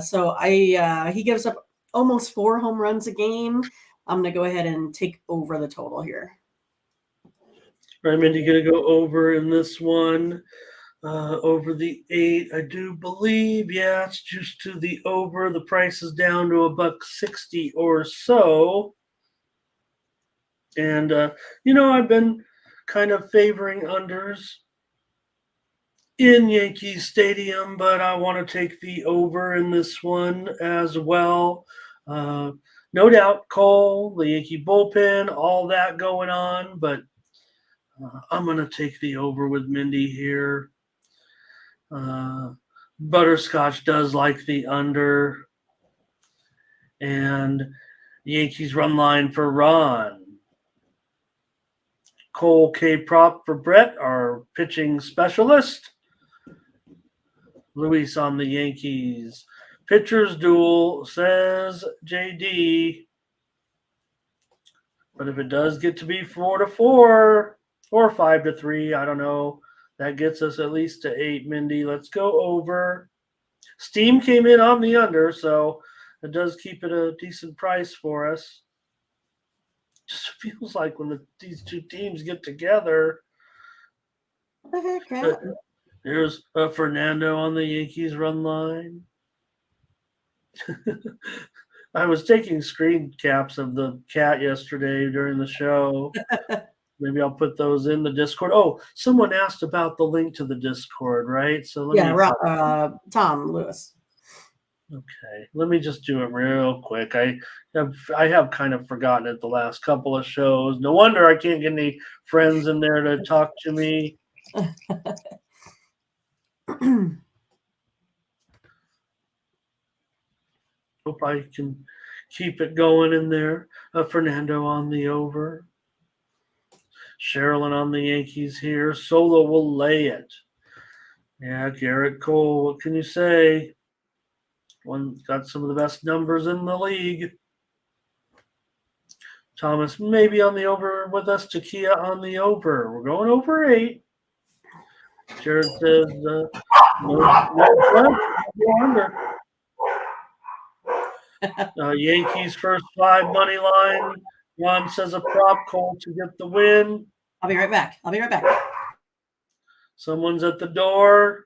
So he gives up almost 4 home runs a game. I'm going to go ahead and take over the total here. All right, Mindy, going to go over in this one. Over the 8, I do believe. Yeah, it's just to the over. The price is down to $1.60 or so. And, I've been kind of favoring unders in Yankee Stadium, but I want to take the over in this one as well. No doubt, Cole, the Yankee bullpen, all that going on, but I'm going to take the over with Mindy here. Butterscotch does like the under. And Yankees run line for Ron. Cole K. Prop for Brett, our pitching specialist. Luis on the Yankees. Pitchers duel, says JD. But if it does get to be 4-4 or 5-3, I don't know. That gets us at least to 8, Mindy. Let's go over. Steam came in on the under, so it does keep it a decent price for us. Just feels like when these two teams get together. What the heck? There's Fernando on the Yankees run line. I was taking screen caps of the cat yesterday during the show. Maybe I'll put those in the Discord. Oh, someone asked about the link to the Discord, right? So let me. Tom Lewis. Okay, let me just do it real quick. I have kind of forgotten it the last couple of shows. No wonder I can't get any friends in there to talk to me. Hope I can keep it going in there. Fernando on the over. Sherilyn on the Yankees here. Solo will lay it. Yeah, Garrett Cole, what can you say? One got some of the best numbers in the league. Thomas maybe on the over with us. Takia on the over. We're going over 8. Jared says no under. Yankees first 5 money line. Ron says a prop call to get the win. I'll be right back. Someone's at the door.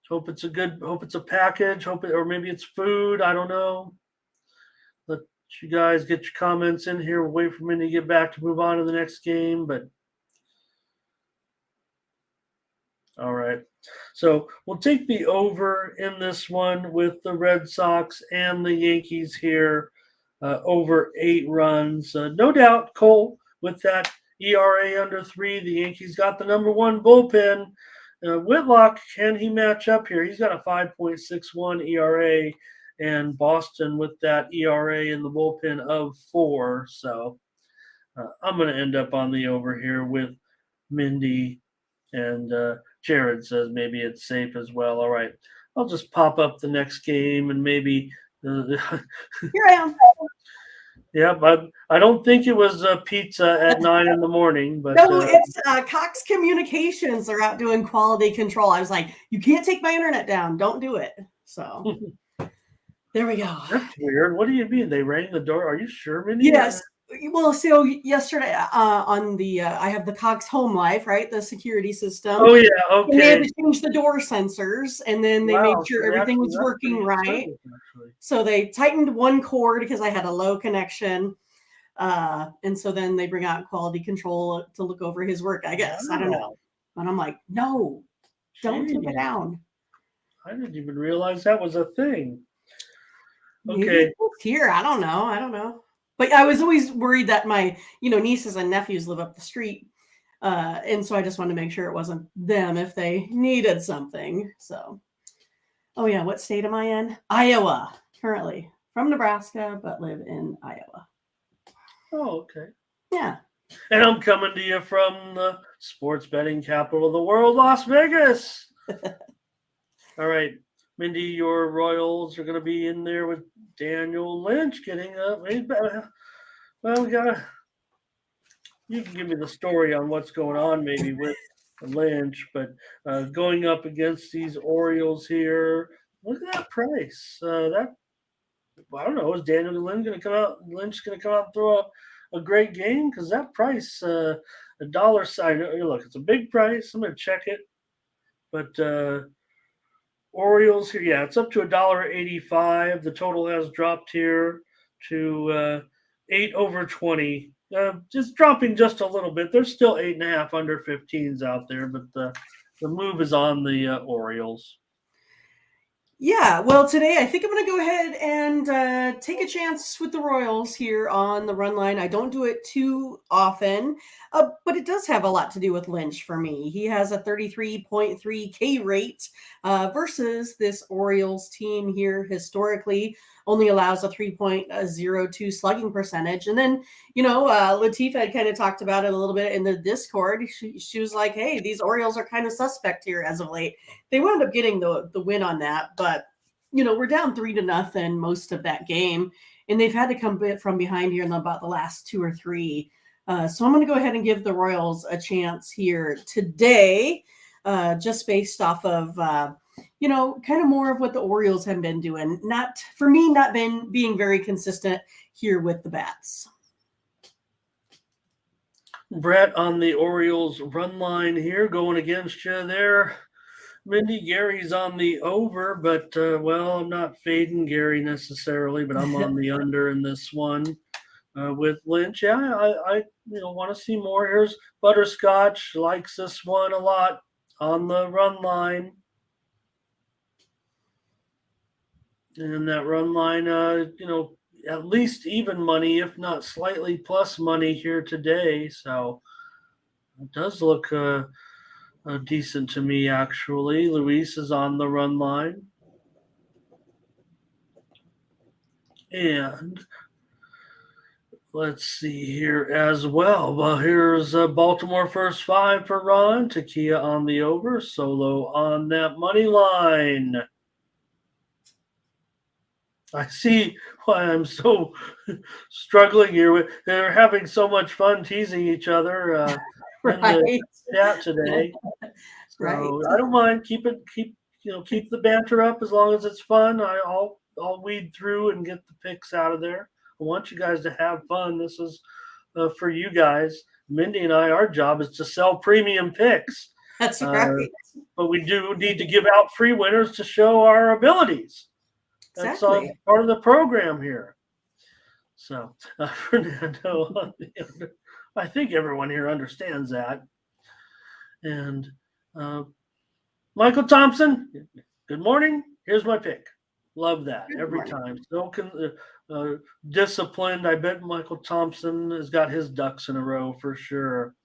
Hope it's a package. Or maybe it's food. I don't know. Let you guys get your comments in here. We'll wait for Mindy to get back to move on to the next game. But all right. So we'll take the over in this one with the Red Sox and the Yankees here. Over 8 runs. No doubt, Cole, with that ERA under 3, the Yankees got the number 1 bullpen. Whitlock, can he match up here? He's got a 5.61 ERA, and Boston with that ERA in the bullpen of 4. So I'm going to end up on the over here with Mindy, and Jared says maybe it's safe as well. All right, I'll just pop up the next game and maybe Here I am. Yeah, but I don't think it was pizza at 9 in the morning. But no, it's Cox Communications. They're out doing quality control. I was like, you can't take my internet down. Don't do it. So there we go. That's weird. What do you mean? They rang the door? Are you sure, Mindy? Yes. Well, so yesterday on the I have the Cox Home Life, right? The security system. Oh yeah, okay. And they had to change the door sensors, and then they made sure everything was working right. So they tightened one cord because I had a low connection, and so then they bring out quality control to look over his work. I guess I don't know, but I'm like, no, don't take it down. I didn't even realize that was a thing. Okay, maybe it's here. I don't know. But I was always worried that my, nieces and nephews live up the street. And so I just wanted to make sure it wasn't them if they needed something. So, oh yeah, what state am I in? Iowa, currently. From Nebraska, but live in Iowa. Oh, okay. Yeah. And I'm coming to you from the sports betting capital of the world, Las Vegas. All right. Mindy, your Royals are going to be in there with Daniel Lynch getting up. Well, you can give me the story on what's going on maybe with Lynch, but going up against these Orioles here, look at that price. I don't know, is Daniel Lynch going to come out and throw a great game? Because that price, a dollar sign, look, it's a big price. I'm going to check it. But Orioles here, yeah, it's up to $1.85. The total has dropped here to 8 over 20. Just dropping just a little bit. There's still 8.5 under 15s out there, but the move is on the Orioles. Yeah, well, today I think I'm going to go ahead and take a chance with the Royals here on the run line. I don't do it too often, but it does have a lot to do with Lynch for me. He has a 33.3 K rate versus this Orioles team here historically only allows a 3.02 slugging percentage. And then, Latifah had kind of talked about it a little bit in the Discord. She was like, hey, these Orioles are kind of suspect here as of late. They wound up getting the win on that, but we're down 3-0 most of that game, and they've had to come from behind here in about the last 2 or 3. So I'm going to go ahead and give the Royals a chance here today, just based off of kind of more of what the Orioles have been doing. Not being very consistent here with the bats. Brett on the Orioles run line here, going against you there. Mindy, Gary's on the over, but I'm not fading Gary necessarily, but I'm on the under in this one with Lynch. Yeah, I want to see more. Here's Butterscotch, likes this one a lot on the run line. And that run line, at least even money, if not slightly plus money here today. So it does look decent to me, actually. Luis is on the run line. And let's see here as well. Well, here's Baltimore first five for Ron. Takia on the over. Solo on that money line. I see why I'm so struggling here. They're having so much fun teasing each other in the Right. chat today. Right. So I don't mind. Keep the banter up as long as it's fun. I'll weed through and get the picks out of there. I want you guys to have fun. This is for you guys. Mindy and I, our job is to sell premium picks. That's right. But we do need to give out free winners to show our abilities. That's Exactly. part of the program here. So, Fernando, I think everyone here understands that. And Michael Thompson, good morning. Here's my pick. Love that Good every morning. time. So disciplined. I bet Michael Thompson has got his ducks in a row for sure.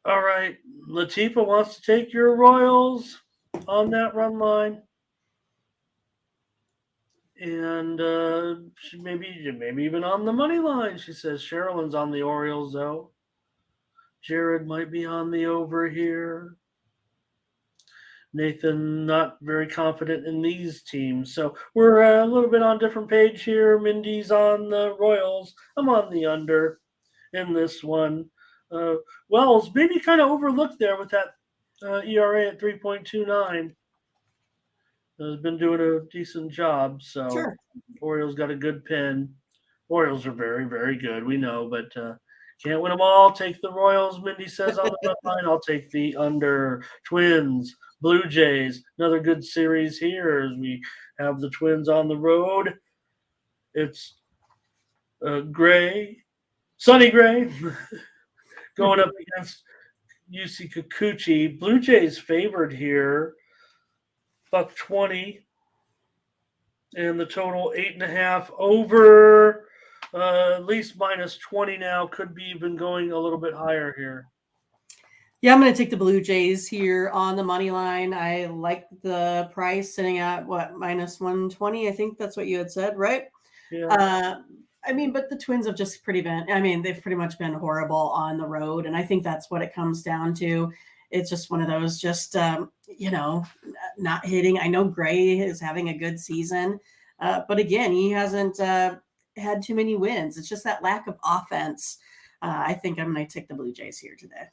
All right. Latifa wants to take your Royals on that run line. And she maybe even on the money line. She says Sherilyn's on the Orioles, though. Jared might be on the over here. Nathan not very confident in these teams. So we're a little bit on different page here. Mindy's on the Royals. I'm on the under in this one. Wells maybe kind of overlooked there with that ERA at 3.29. Has been doing a decent job. So Sure. Orioles got a good pen. Orioles are very, very good. We know, but can't win them all. Take the Royals, Mindy says on the front line. I'll take the under. Twins, Blue Jays, another good series here as we have the Twins on the road. It's Sonny Gray, going up against UC Kikuchi. Blue Jays favored here, $1.20, and the total 8.5 over. At least minus 20 now. Could be even going a little bit higher here. Yeah, I'm going to take the Blue Jays here on the money line. I like the price sitting at minus 120. I think that's what you had said, right? Yeah. But the Twins have just they've pretty much been horrible on the road. And I think that's what it comes down to. It's just one of those not hitting. I know Gray is having a good season. But again, he hasn't had too many wins. It's just that lack of offense. I think I'm going to take the Blue Jays here today.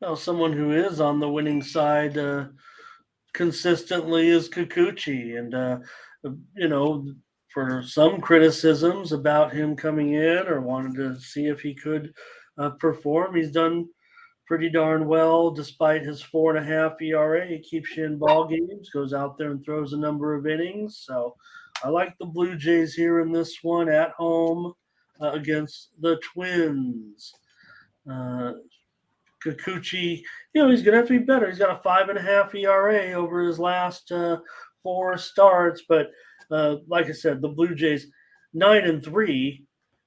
Well, someone who is on the winning side consistently is Kikuchi. And, for some criticisms about him coming in or wanted to see if he could perform, he's done pretty darn well despite his 4.5 ERA. He keeps you in ball games, goes out there and throws a number of innings. So I like the Blue Jays here in this one at home against the Twins. Kikuchi, he's going to have to be better. He's got a 5.5 ERA over his last 4 starts. But like I said, the Blue Jays 9-3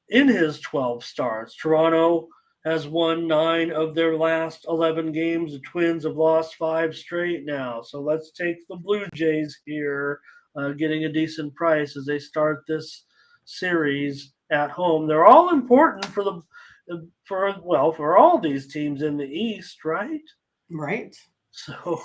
in his 12 starts. Toronto has won 9 of their last 11 games. The Twins have lost 5 straight now. So let's take the Blue Jays here, getting a decent price as they start this series at home. They're all important for all these teams in the East, right? Right. So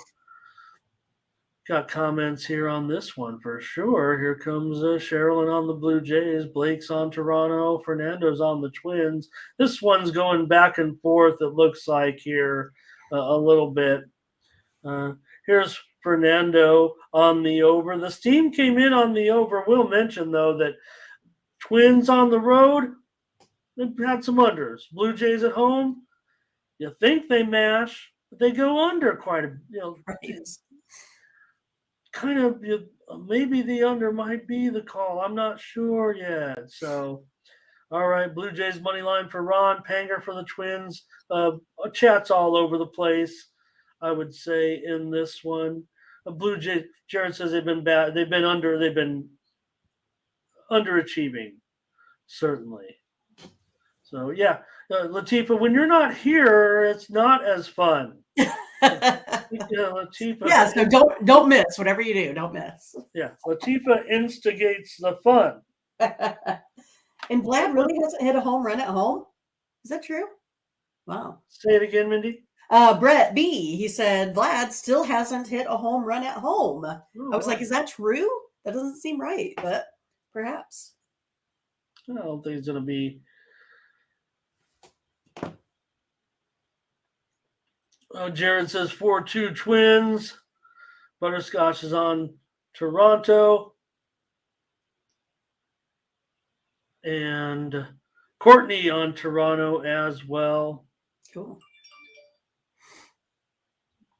got comments here on this one for sure. Here comes Sherilyn on the Blue Jays, Blake's on Toronto, Fernando's on the Twins. This one's going back and forth, it looks like here a little bit. Here's Fernando on the over. The steam came in on the over. We'll mention, though, that Twins on the road, they've had some unders. Blue Jays at home, you think they mash, but they go under quite a Right. kind of maybe the under might be the call. I'm not sure yet. So, all right, Blue Jays money line for Ron, Panger for the Twins. Chat's all over the place, I would say, in this one. Blue Jays, Jared says they've been bad. They've been underachieving, certainly. So, yeah, Latifa, when you're not here, it's not as fun. Latifa. Yeah, so don't miss. Whatever you do, don't miss. Yeah, Latifa instigates the fun. And Vlad really hasn't hit a home run at home? Is that true? Wow. Say it again, Mindy. Brett B, he said Vlad still hasn't hit a home run at home. Oh, I was wow. like, is that true? That doesn't seem right, but perhaps. I don't think it's going to be. Jared says 4-2 Twins. Butterscotch is on Toronto. And Courtney on Toronto as well. Cool.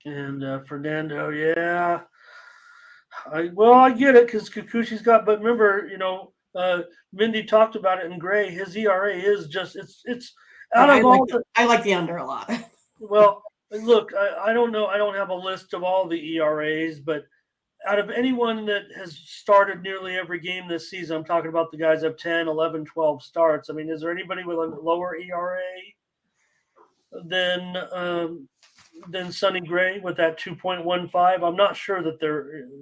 And Fernando, yeah. I get it because Kikuchi's got, but remember, Mindy talked about it in gray. His ERA is just it's out of all. I like the under a lot. Well, look, I don't know. I don't have a list of all the ERAs, but out of anyone that has started nearly every game this season, I'm talking about the guys of 10, 11, 12 starts. I mean, is there anybody with a lower ERA than Sonny Gray with that 2.15? I'm not sure that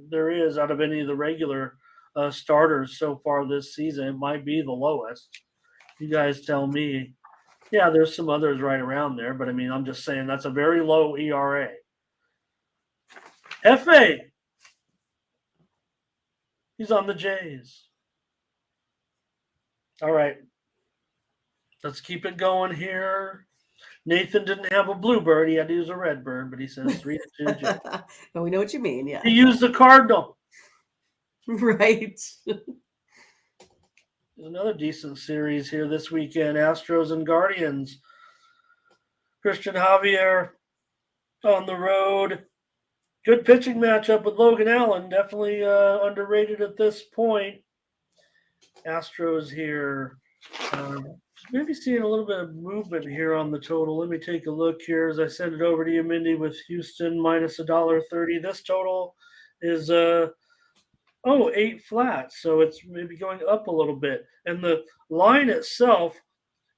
there is out of any of the regular starters so far this season. It might be the lowest. You guys tell me. Yeah, there's some others right around there, but I mean, I'm just saying that's a very low ERA. FA. He's on the Jays. All right. Let's keep it going here. Nathan didn't have a bluebird. He had to use a red bird, but he says 3-2 Jays. But we know what you mean, yeah. He used the Cardinal. Right. Another decent series here this weekend. Astros and Guardians. Christian Javier on the road. Good pitching matchup with Logan Allen. Definitely underrated at this point. Astros here. Maybe seeing a little bit of movement here on the total. Let me take a look here as I send it over to you, Mindy, with Houston minus $1.30. This total is 8 flat. So it's maybe going up a little bit. And the line itself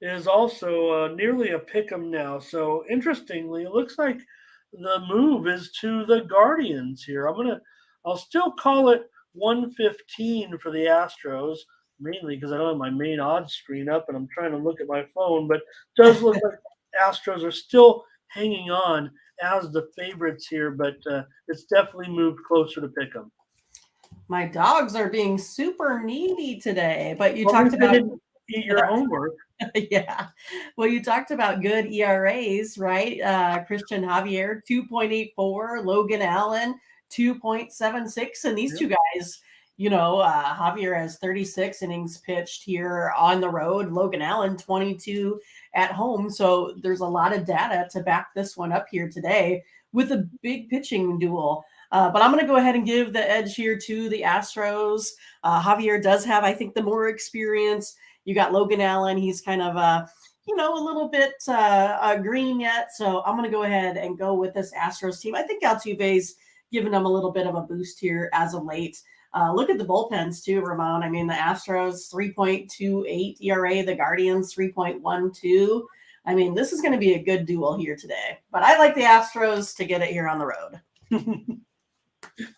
is also nearly a pick 'em now. So interestingly, it looks like the move is to the Guardians here. I'll still call it 115 for the Astros, mainly because I don't have my main odds screen up and I'm trying to look at my phone, but it does look like Astros are still hanging on as the favorites here, but it's definitely moved closer to pick 'em. My dogs are being super needy today, but you talked about eat your homework. Yeah. Well, you talked about good ERAs, right? Christian Javier, 2.84, Logan Allen, 2.76. And these two guys, Javier has 36 innings pitched here on the road, Logan Allen, 22 at home. So there's a lot of data to back this one up here today with a big pitching duel. But I'm going to go ahead and give the edge here to the Astros. Javier does have, I think, the more experience. You got Logan Allen. He's kind of, a little bit green yet. So I'm going to go ahead and go with this Astros team. I think Altuve's given them a little bit of a boost here as of late. Look at the bullpens too, Ramon. I mean, the Astros 3.28 ERA, the Guardians 3.12. I mean, this is going to be a good duel here today. But I like the Astros to get it here on the road.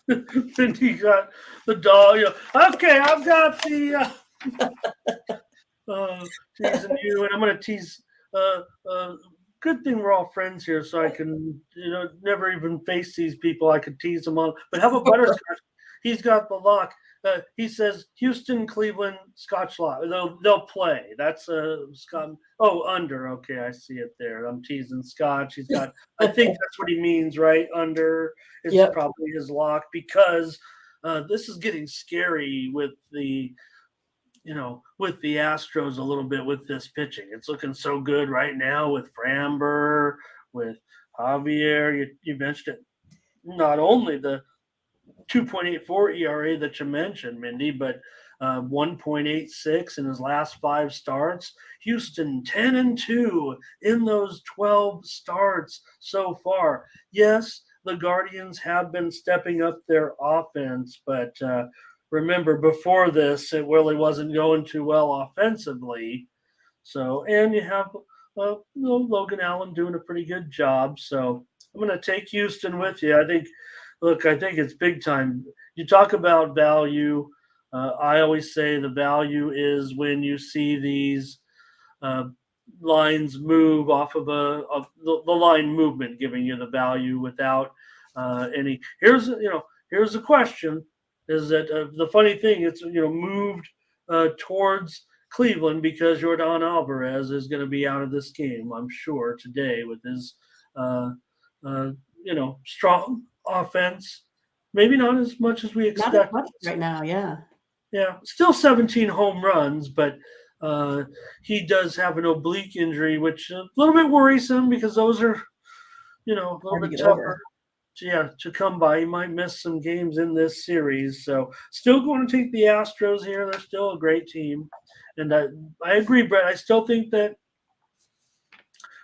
Then he got the dog. Okay, I've got the teasing you, and I'm going to tease. Good thing we're all friends here, so I can never even face these people. I could tease them on. But how about Butterscotch? He's got the lock. He says Houston, Cleveland, Scotch lock. They'll play. That's Scott. Oh, under. Okay, I see it there. I'm teasing Scotch. He's got. I think that's what he means, right? Under is probably his lock because this is getting scary with the Astros a little bit with this pitching. It's looking so good right now with Framber, with Javier. You mentioned it. Not only the 2.84 ERA that you mentioned, Mindy, but 1.86 in his last 5 starts. Houston 10-2 in those 12 starts so far. Yes, the Guardians have been stepping up their offense, but remember, before this, it really wasn't going too well offensively. So, and you have Logan Allen doing a pretty good job. So I'm going to take Houston with you. I think it's big time. You talk about value. I always say the value is when you see these uh, lines move off of the line movement, giving you the value without any. Here's the question: is that the funny thing? It's moved towards Cleveland because Jordan Alvarez is going to be out of this game, I'm sure, today with his uh, strong offense. Maybe not as much as we Not as expect. much right now, yeah. Yeah, still 17 home runs, but uh, he does have an oblique injury, which is a little bit worrisome because those are, a little Hard to bit get tougher. over. To come by. He might miss some games in this series. So still going to take the Astros here. They're still a great team. And I agree, Brett. I still think that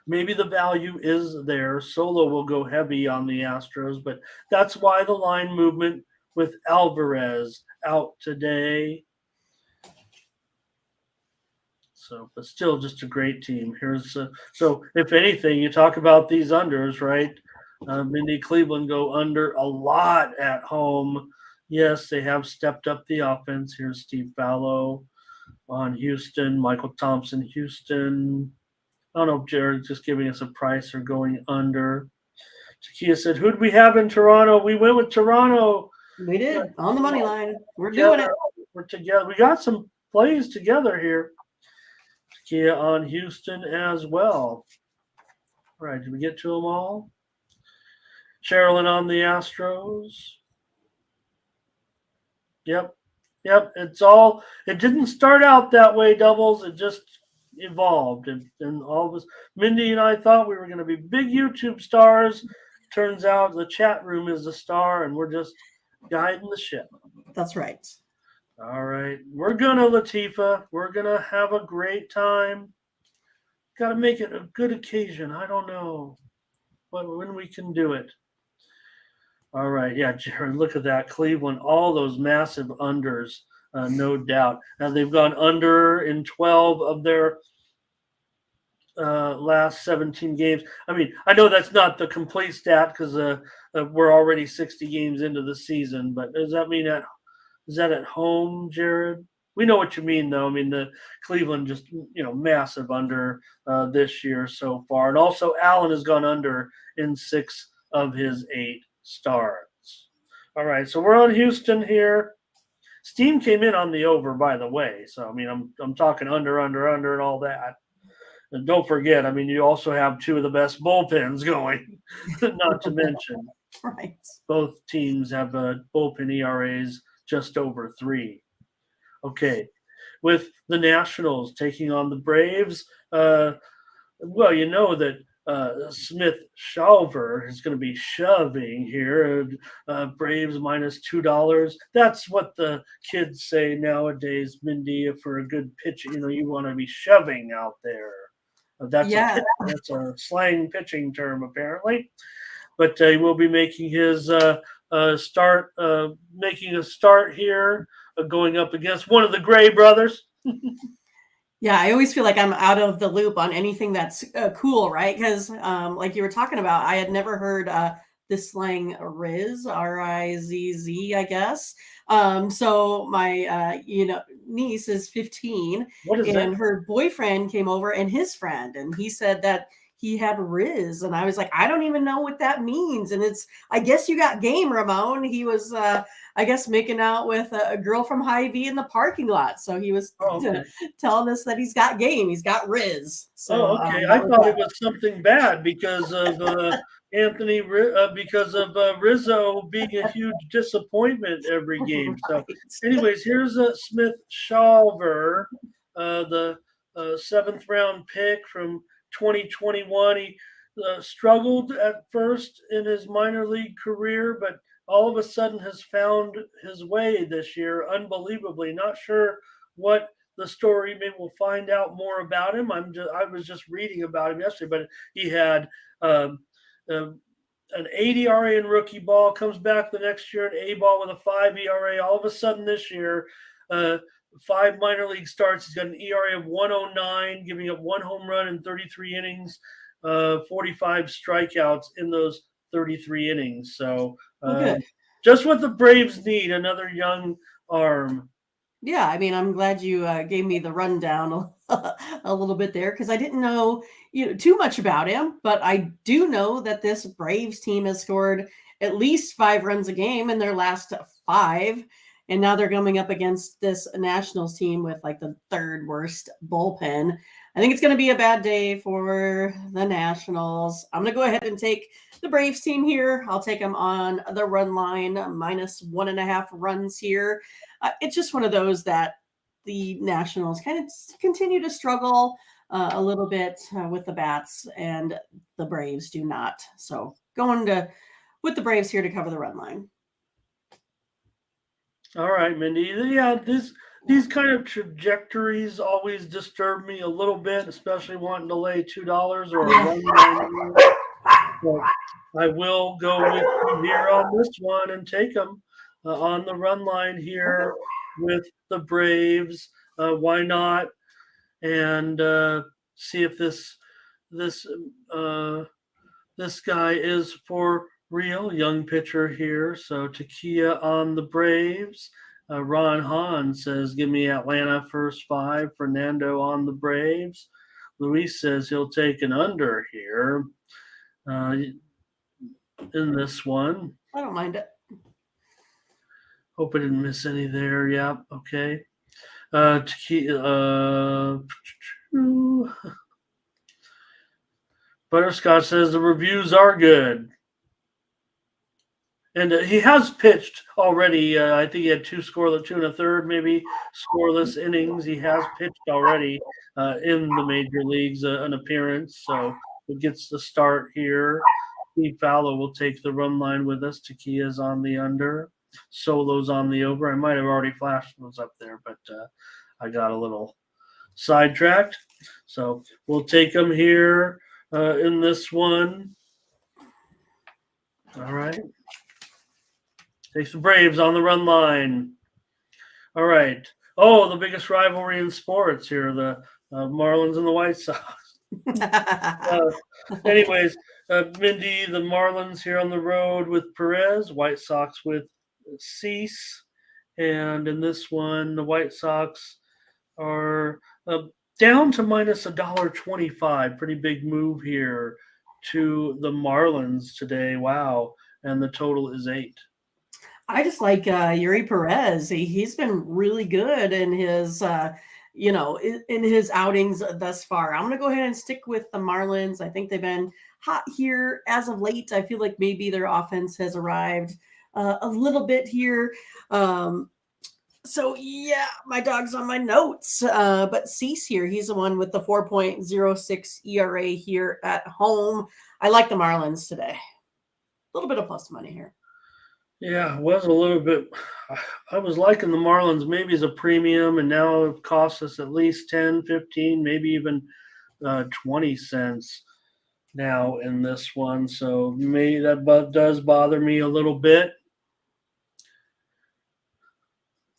maybe the value is there. Solo will go heavy on the Astros, but that's why the line movement with Alvarez out today. So, but still, just a great team. So if anything, you talk about these unders, right? Mindy, Cleveland go under a lot at home. Yes, they have stepped up the offense. Here's Steve Fallow on Houston, Michael Thompson, Houston. I don't know if Jared's just giving us a price or going under. Takia said, "Who'd we have in Toronto?" We went with Toronto. We did on the money line. We're doing Together, it. we're together. We got some plays together here. Kia on Houston as well. All right, did we get to them all? Sherilyn on the Astros. Yep. Yep. It didn't start out that way, doubles. It just evolved. And all of us, Mindy and I thought we were going to be big YouTube stars. Turns out the chat room is the star, and we're just guiding the ship. That's right. All right. We're going to, Latifa. We're going to have a great time. Got to make it a good occasion. I don't know when we can do it. All right. Yeah, Jared, look at that. Cleveland, all those massive unders, no doubt. Now they've gone under in 12 of their last 17 games. I mean, I know that's not the complete stat because we're already 60 games into the season, but does that mean is that at home, Jared? We know what you mean, though. I mean, the Cleveland just, massive under this year so far. And also, Allen has gone under in 6 of his 8 starts. All right, so we're on Houston here. Steam came in on the over, by the way. So, I mean, I'm talking under, and all that. And don't forget, I mean, you also have 2 of the best bullpens going, not to mention. Right. Both teams have bullpen ERAs just over 3. Okay, with the Nationals taking on the Braves, well, you know that Smith Shawver is going to be shoving here. Braves minus $2. That's what the kids say nowadays, Mindy. For a good pitch, you want to be shoving out there. That's a slang pitching term, apparently. But he will be making his start, making a start here, going up against one of the Gray brothers. Yeah, I always feel like I'm out of the loop on anything that's cool, right? Because, like you were talking about, I had never heard this slang Riz, Rizz, I guess. So my, niece is 15, What is and that? her boyfriend came over and his friend, and he said that he had Riz, and I was like, I don't even know what that means. And I guess you got game, Ramon. He was, I guess, making out with a girl from Hy-Vee in the parking lot. So he was Okay. telling us that he's got game. He's got Riz. So Okay. I thought it was something bad because of because of Rizzo being a huge disappointment every game. Right. So, anyways, here's Smith Shawver, the 7th round pick from 2021. He struggled at first in his minor league career, but all of a sudden has found his way this year, unbelievably. Not sure what the story. Maybe we'll find out more about him. I was just reading about him yesterday, but he had um, an 8 ERA in rookie ball, comes back the next year an A ball with a 5 ERA. All of a sudden this year, 5 minor league starts. He's got an ERA of 109, giving up 1 home run in 33 innings, 45 strikeouts in those 33 innings. So Good. just what the Braves need, another young arm. Yeah, I mean, I'm glad you gave me the rundown a little bit there because I didn't know too much about him, but I do know that this Braves team has scored at least 5 runs a game in their last 5, and now they're coming up against this Nationals team with like the 3rd worst bullpen. I think it's going to be a bad day for the Nationals. I'm going to go ahead and take the Braves team here. I'll take them on the run line, -1.5 runs here. It's just one of those that the Nationals kind of continue to struggle a little bit with the bats, and the Braves do not. So going with the Braves here to cover the run line. All right, Mindy. Yeah, these kind of trajectories always disturb me a little bit, especially wanting to lay $2 or a run line. But I will go with you here on this one and take them on the run line here with the Braves. Why not? And see if this guy is for real. Young pitcher here. So Takia on the Braves. Ron Hahn says, give me Atlanta first 5. Fernando on the Braves. Luis says he'll take an under here in this one. I don't mind it. Hope I didn't miss any there. Yeah, okay. Butterscotch says the reviews are good. And he has pitched already. I think he had 2 scoreless, 2 1/3, maybe scoreless innings. He has pitched already in the major leagues, an appearance. So it gets the start here. Steve Fowler will take the run line with us. Takia's on the under. Solo's on the over. I might have already flashed those up there, but I got a little sidetracked. So we'll take them here in this one. All right. Takes the Braves on the run line. All right. Oh, the biggest rivalry in sports here, the Marlins and the White Sox. Anyways, Mindy, the Marlins here on the road with Perez, White Sox with Cease. And in this one, the White Sox are down to -$1.25. Pretty big move here to the Marlins today. Wow. And the total is 8. I just like Yuri Perez. He's been really good in his, in his outings thus far. I'm going to go ahead and stick with the Marlins. I think they've been hot here as of late. I feel like maybe their offense has arrived a little bit here. So, yeah, my dog's on my notes. But Cease here, he's the one with the 4.06 ERA here at home. I like the Marlins today. A little bit of plus money here. Yeah, it was a little bit. I was liking the Marlins maybe as a premium, and now it costs us at least 10, 15, maybe even 20 cents now in this one. So maybe that does bother me a little bit.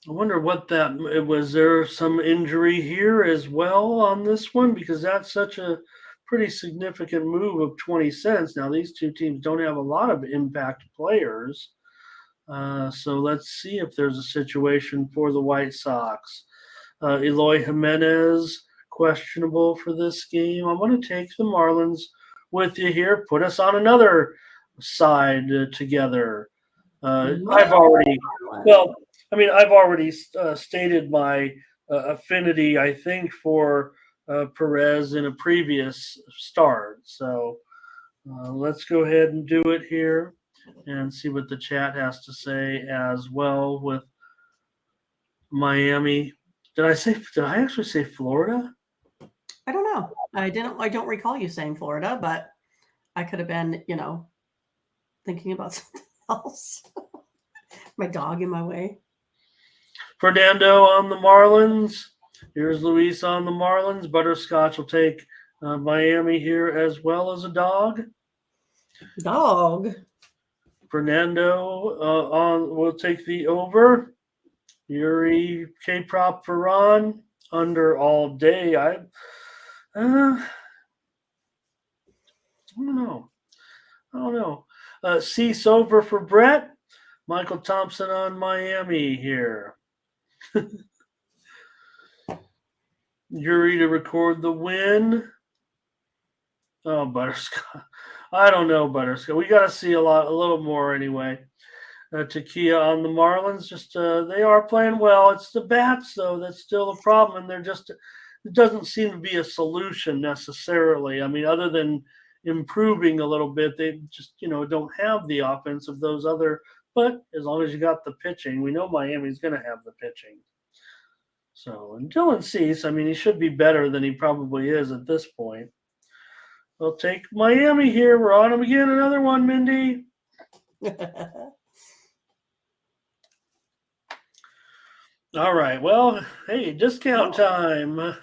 I wonder what that was. There some injury here as well on this one, because that's such a pretty significant move of 20 cents. Now, these two teams don't have a lot of impact players. So let's see if there's a situation for the White Sox. Eloy Jimenez, questionable for this game. I want to take the Marlins with you here. Put us on another side together. I've already stated my affinity, I think, for Perez in a previous start. So let's go ahead and do it here and see what the chat has to say as well with Miami. Did I actually say Florida? I don't know. I don't recall you saying Florida, but I could have been, thinking about something else. My dog in my way. Fernando on the Marlins. Here's Luis on the Marlins. Butterscotch will take Miami here as well as a dog. Dog. Fernando will take the over. Yuri K-prop for Ron. Under all day. I don't know. I don't know. Cease over for Brett. Michael Thompson on Miami here. Yuri to record the win. Oh, Butterscotch. I don't know, Butterscotch. We got to see a little more anyway. Takia on the Marlins. Just they are playing well. It's the bats though that's still a problem, and it doesn't seem to be a solution necessarily. I mean, other than improving a little bit, they just don't have the offense of those other. But as long as you got the pitching, we know Miami's going to have the pitching. So, and Dylan Cease, I mean, he should be better than he probably is at this point. We'll take Miami here. We're on him again. Another one, Mindy. All right. Well, hey, discount time.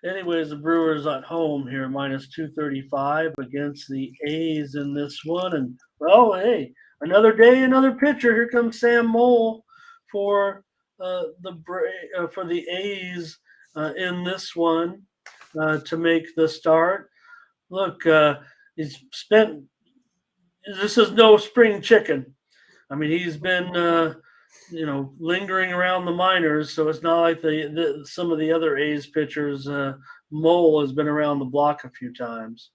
Anyways, the Brewers at home here, minus 235 against the A's in this one. And, well, hey, another day, another pitcher. Here comes Sam Mole for the A's in this one to make the start. Look, he's spent – this is no spring chicken. I mean, he's been lingering around the minors, so it's not like some of the other A's pitchers. Mole has been around the block a few times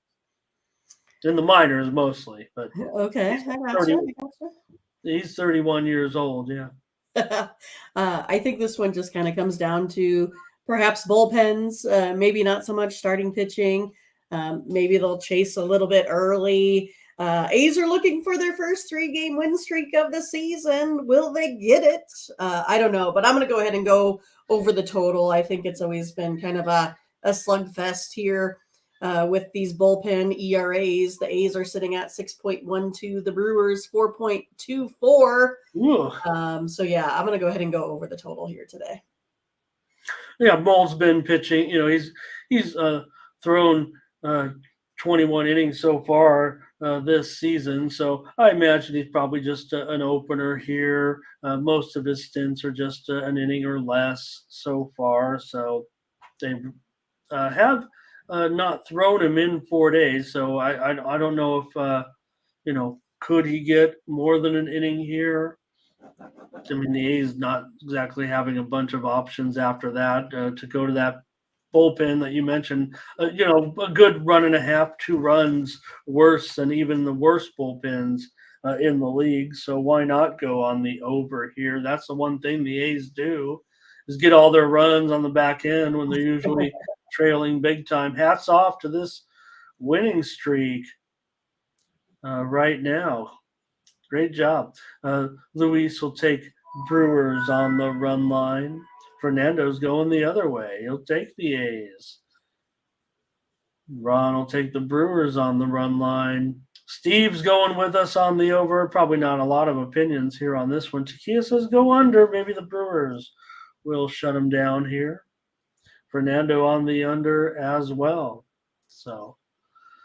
in the minors mostly, but Okay, I gotcha. He's 31 years old. Yeah. I think this one just kind of comes down to perhaps bullpens, maybe not so much starting pitching. Maybe they'll chase a little bit early. A's are looking for their first 3-game win streak of the season. Will they get it? I don't know, but I'm going to go ahead and go over the total. I think it's always been kind of a slugfest here with these bullpen ERAs. The A's are sitting at 6.12, the Brewers 4.24. So yeah, I'm going to go ahead and go over the total here today. Yeah, Mole's been pitching. He's thrown 21 innings so far this season. So I imagine he's probably just an opener here. Most of his stints are just an inning or less so far. So they have not thrown him in 4 days. So I don't know if, could he get more than an inning here? I mean, the A's not exactly having a bunch of options after that to go to that bullpen that you mentioned, a good run and a half, 2 runs worse than even the worst bullpens in the league. So why not go on the over here? That's the one thing the A's do is get all their runs on the back end when they're usually trailing big time. Hats off to this winning streak right now. Great job. Luis will take Brewers on the run line. Fernando's going the other way. He'll take the A's. Ron will take the Brewers on the run line. Steve's going with us on the over. Probably not a lot of opinions here on this one. Takia says go under. Maybe the Brewers will shut him down here. Fernando on the under as well. So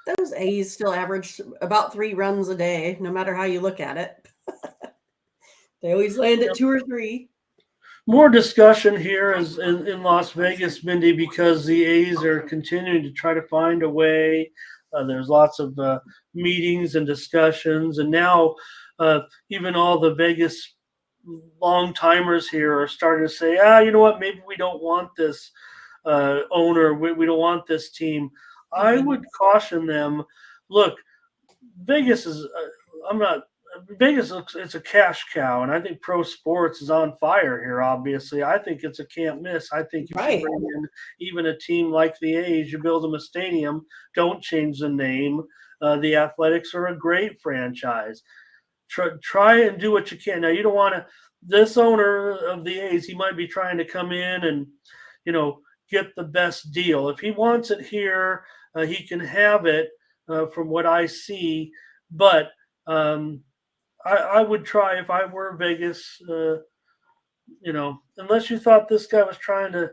those A's still average about 3 runs a day, no matter how you look at it. They always land at 2 or 3. More discussion here is in Las Vegas, Mindy, because the A's are continuing to try to find a way. There's lots of meetings and discussions, and now even all the Vegas long timers here are starting to say, you know what, maybe we don't want this owner, we don't want this team. I would caution them. Look, Vegas is Vegas looks, it's a cash cow, and I think pro sports is on fire here. Obviously, I think it's a can't miss. I think you should bring in even a team like the A's. You build them a stadium. Don't change the name. The Athletics are a great franchise. Try and do what you can. Now, you don't want to. This owner of the A's, he might be trying to come in and get the best deal. If he wants it here, he can have it. From what I see, but. I would try if I were Vegas, unless you thought this guy was trying to.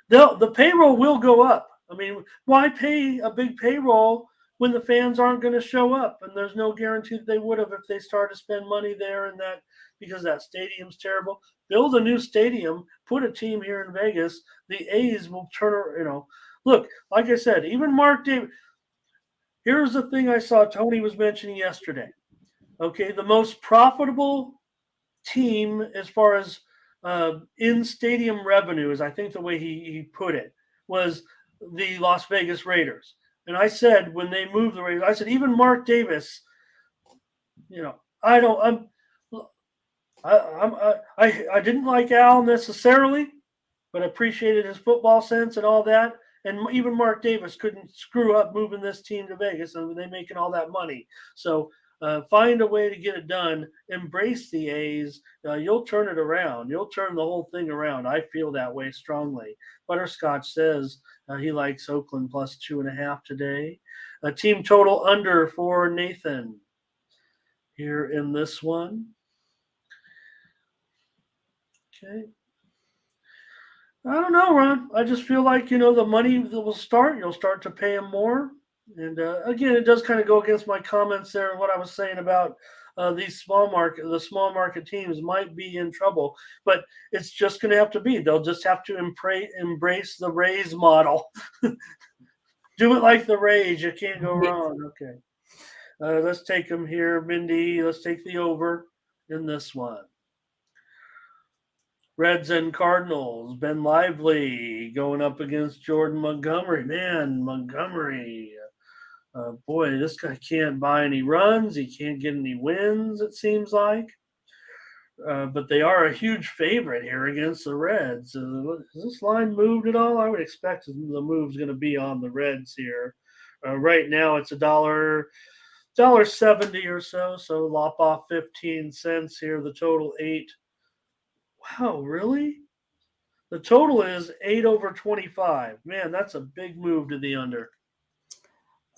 The payroll will go up. I mean, why pay a big payroll when the fans aren't going to show up? And there's no guarantee that they would have if they started to spend money there in because that stadium's terrible. Build a new stadium, put a team here in Vegas. The A's will turn. Look, like I said, even Mark Davis. Here's the thing I saw Tony was mentioning yesterday. Okay, the most profitable team as far as in stadium revenue, is I think the way he put it, was the Las Vegas Raiders. And I said when they moved the Raiders, I said even Mark Davis, I don't, I didn't like Al necessarily, but appreciated his football sense and all that. And even Mark Davis couldn't screw up moving this team to Vegas, and they making all that money. So find a way to get it done. Embrace the A's. You'll turn it around. You'll turn the whole thing around. I feel that way strongly. Butterscotch says he likes Oakland plus 2.5 today. A team total under for Nathan here in this one. Okay. I don't know, Ron. I just feel like, the money that will start, you'll start to pay them more. And again, it does kind of go against my comments there, what I was saying about the small market teams might be in trouble. But it's just going to have to be. They'll just have to embrace the Rays model. Do it like the Rays. You can't go wrong. Okay. Let's take them here, Mindy. Let's take the over in this one. Reds and Cardinals. Ben Lively going up against Jordan Montgomery. Man, Montgomery. Boy, this guy can't buy any runs. He can't get any wins, it seems like. But they are a huge favorite here against the Reds. Has this line moved at all? I would expect the move's going to be on the Reds here. Right now, it's $1.70 or so. So lop off 15 cents here. The total 8. Wow, really? The total is 8 over 25. Man, that's a big move to the under.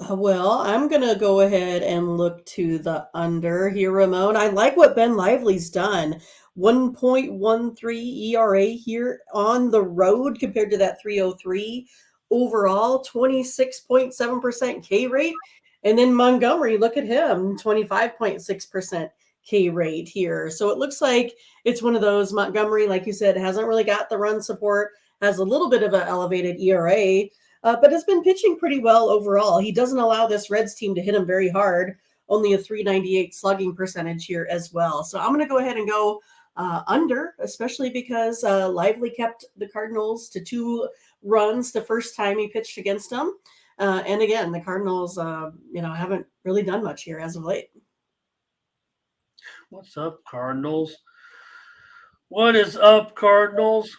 Well, I'm going to go ahead and look to the under here, Ramon. I like what Ben Lively's done. 1.13 ERA here on the road compared to that 3.03. Overall, 26.7% K rate. And then Montgomery, look at him, 25.6% K rate here. So it looks like it's one of those. Montgomery, like you said, hasn't really got the run support, has a little bit of an elevated ERA, but has been pitching pretty well overall. He doesn't allow this Reds team to hit him very hard, only a 398 slugging percentage here as well. So I'm going to go ahead and go under, especially because Lively kept the Cardinals to 2 runs the first time he pitched against them. And again, the Cardinals, haven't really done much here as of late. What's up, Cardinals? What is up, Cardinals?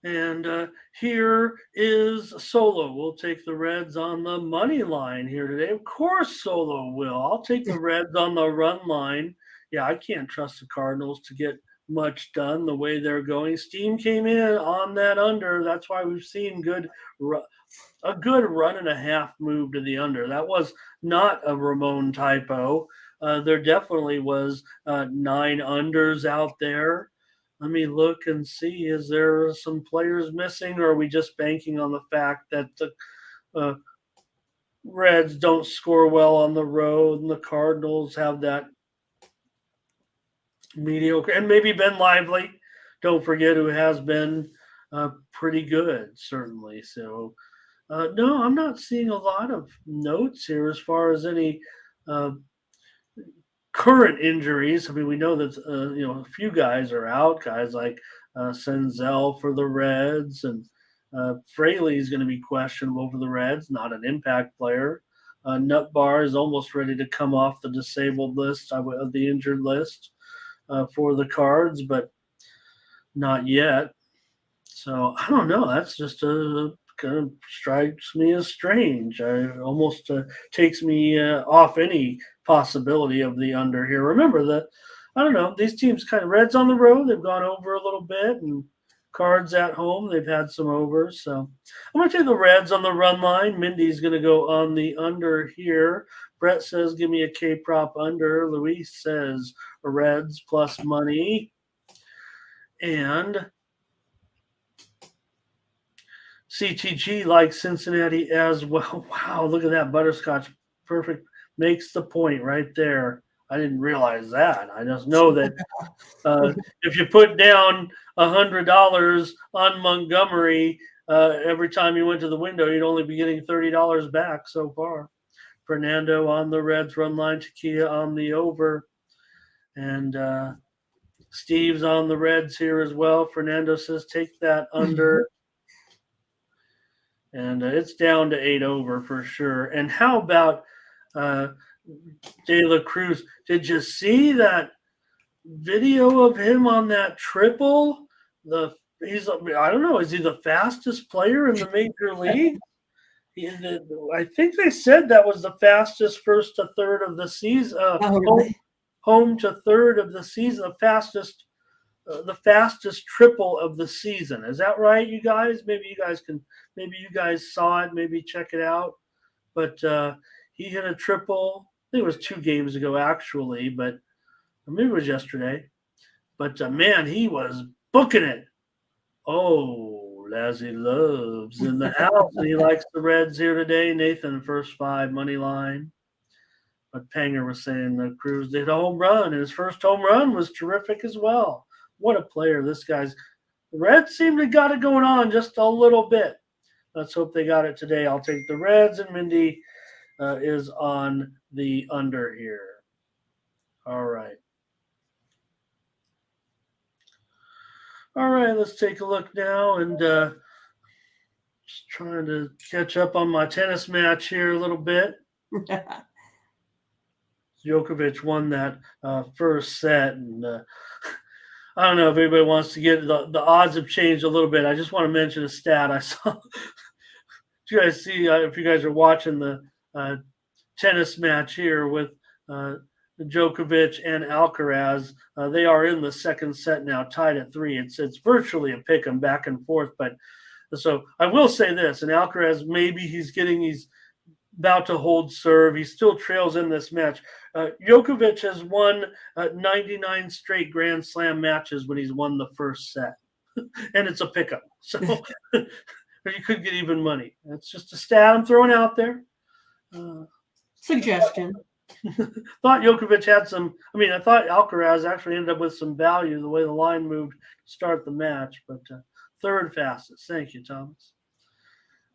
And here is Solo. We'll take the Reds on the money line here today. Of course, Solo will. I'll take the Reds on the run line. Yeah, I can't trust the Cardinals to get much done the way they're going. Steam came in on that under. That's why we've seen a good run and a half move to the under. That was not a Ramon typo. There definitely was 9 unders out there. Let me look and see, is there some players missing, or are we just banking on the fact that the Reds don't score well on the road and the Cardinals have that mediocre? And maybe Ben Lively, don't forget, who has been pretty good, certainly. So, no, I'm not seeing a lot of notes here as far as any current injuries. I mean, we know that a few guys are out. Guys like Senzel for the Reds, and Fraley is going to be questionable for the Reds. Not an impact player. Nutbar is almost ready to come off the disabled list, of the injured list for the Cards, but not yet. So I don't know. That's just kind of strikes me as strange. It almost takes me off any possibility of the under here. Remember that, I don't know, these teams kind of, Reds on the road, they've gone over a little bit, and Cards at home, they've had some overs. So I'm going to take the Reds on the run line. Mindy's going to go on the under here. Brett says, give me a K prop under. Luis says, Reds plus money. And CTG likes Cincinnati as well. Wow, look at that. Butterscotch. Perfect. Makes the point right there. I didn't realize that. I just know that if you put down $100 on Montgomery every time you went to the window, you'd only be getting $30 back so far. Fernando on the Reds run line, Takia on the over, and Steve's on the Reds here as well. Fernando says take that under. And it's down to 8 over for sure. And how about De La Cruz? Did you see that video of him on that triple? I don't know. Is he the fastest player in the major league? I think they said that was the fastest first to third of the season. Really? Home to third of the season, the fastest triple of the season. Is that right, you guys? Maybe you guys saw it. Maybe check it out. But he hit a triple. I think it was 2 games ago, actually, but maybe it was yesterday. But man, he was booking it. Oh, Lazzy Loves in the house. And he likes the Reds here today. Nathan, first 5 money line. But Panger was saying the Cruz did a home run, and his first home run was terrific as well. What a player this guy's. The Reds seem to got it going on just a little bit. Let's hope they got it today. I'll take the Reds, and Mindy is on the under here. All right. All right, let's take a look now, and just trying to catch up on my tennis match here a little bit. Djokovic won that first set, and I don't know if anybody wants to get the odds have changed a little bit. I just want to mention a stat I saw. Did you guys see if you guys are watching the tennis match here with Djokovic and Alcaraz? They are in the second set now, tied at 3. It's virtually a pick 'em back and forth. But so I will say this, and Alcaraz maybe he's about to hold serve. He still trails in this match. Djokovic has won 99 straight Grand Slam matches when he's won the first set. And it's a pickup. So you could get even money. That's just a stat I'm throwing out there. Suggestion. Thought Djokovic had some. I thought Alcaraz actually ended up with some value the way the line moved to start the match. But third fastest. Thank you, Thomas.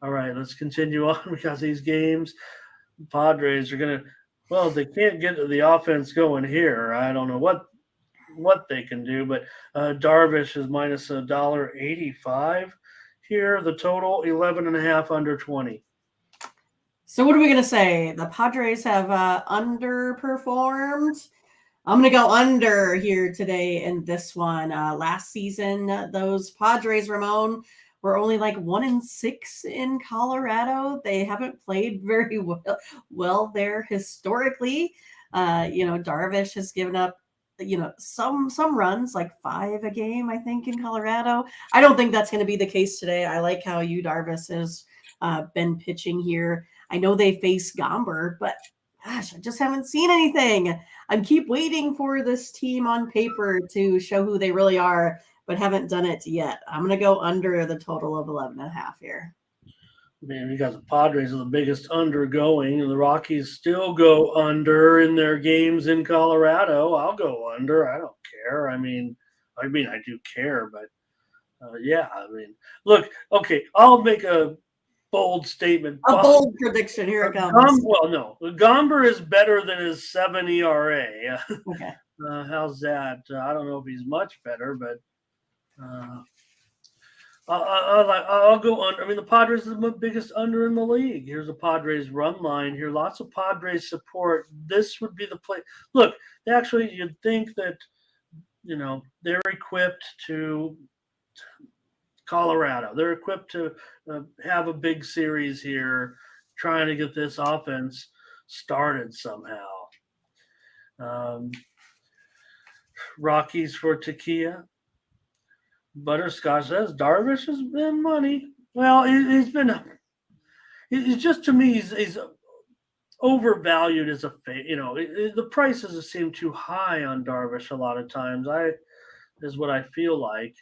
All right, let's continue on. We got these games. The Padres are going to, well, they can't get the offense going here. I don't know what they can do, but Darvish is minus $1.85 here. The total 11.5 under 20. So what are we going to say? The Padres have underperformed. I'm going to go under here today in this one. Last season, those Padres, Ramon, were only like 1-6 in Colorado. They haven't played very well there historically. Darvish has given up, some runs, like 5 a game, I think, in Colorado. I don't think that's going to be the case today. I like how Darvish has been pitching here. I know they face Gomber, but gosh, I just haven't seen anything. I keep waiting for this team on paper to show who they really are, but haven't done it yet. I'm going to go under the total of 11.5 here. Man, you got the Padres are the biggest undergoing, and the Rockies still go under in their games in Colorado. I'll go under. I don't care. I do care, but look, okay, I'll make a bold statement. A bold prediction. Here it comes. Gomber is better than his 7 ERA. Okay. How's that? I don't know if he's much better, but I'll go under. The Padres are the biggest under in the league. Here's a Padres run line here. Lots of Padres support. This would be the play. Look, actually, you'd think that, they're equipped to Colorado. They're equipped to have a big series here, trying to get this offense started somehow. Rockies for Takia. Butterscotch says Darvish has been money. Well, he's just, to me, he's overvalued as a the prices seem too high on Darvish a lot of times. Is what I feel like.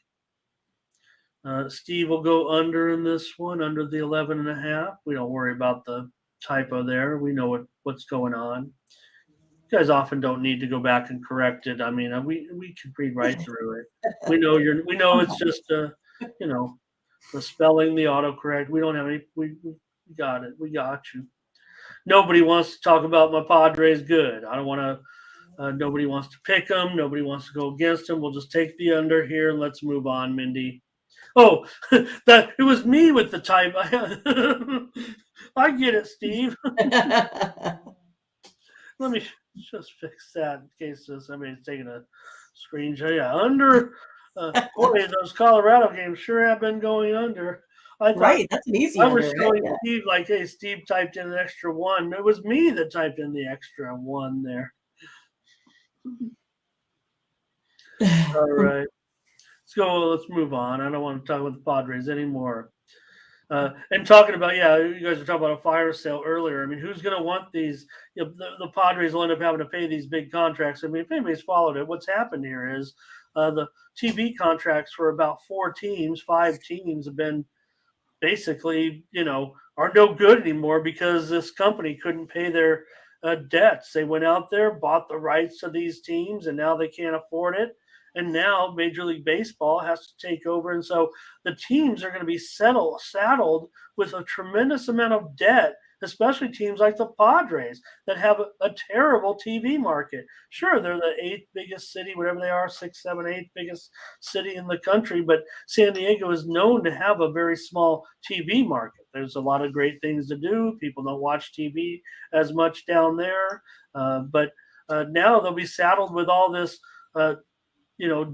Steve will go under in this one, under the 11.5. We don't worry about the typo there. We know what's going on. You guys often don't need to go back and correct it. I mean, we can read right through it. We know it's just the spelling, the autocorrect. We don't have any. We got it. We got you. Nobody wants to talk about my Padres good. I don't want to. Nobody wants to pick them. Nobody wants to go against them. We'll just take the under here and let's move on, Mindy. Oh, that it was me with the type. I get it, Steve. Let me just fix that in case somebody's taking a screenshot. Yeah, under. Boy, those Colorado games sure have been going under. I thought Right, that's an easy I under, was right? showing Yeah. Steve like, hey, Steve typed in an extra one. It was me that typed in the extra one there. All right. Let's go. Let's move on. I don't want to talk about the Padres anymore. And talking about, you guys were talking about a fire sale earlier. I mean, who's going to want these? The Padres will end up having to pay these big contracts. I mean, if anybody's followed it, what's happened here is the TV contracts for about 5 teams have been basically, are no good anymore because this company couldn't pay their debts. They went out there, bought the rights to these teams, and now they can't afford it. And now Major League Baseball has to take over. And so the teams are going to be saddled with a tremendous amount of debt, especially teams like the Padres that have a terrible TV market. Sure, they're the 8th biggest city, whatever they are, 6, 7, 8th biggest city in the country. But San Diego is known to have a very small TV market. There's a lot of great things to do. People don't watch TV as much down there. But now they'll be saddled with all this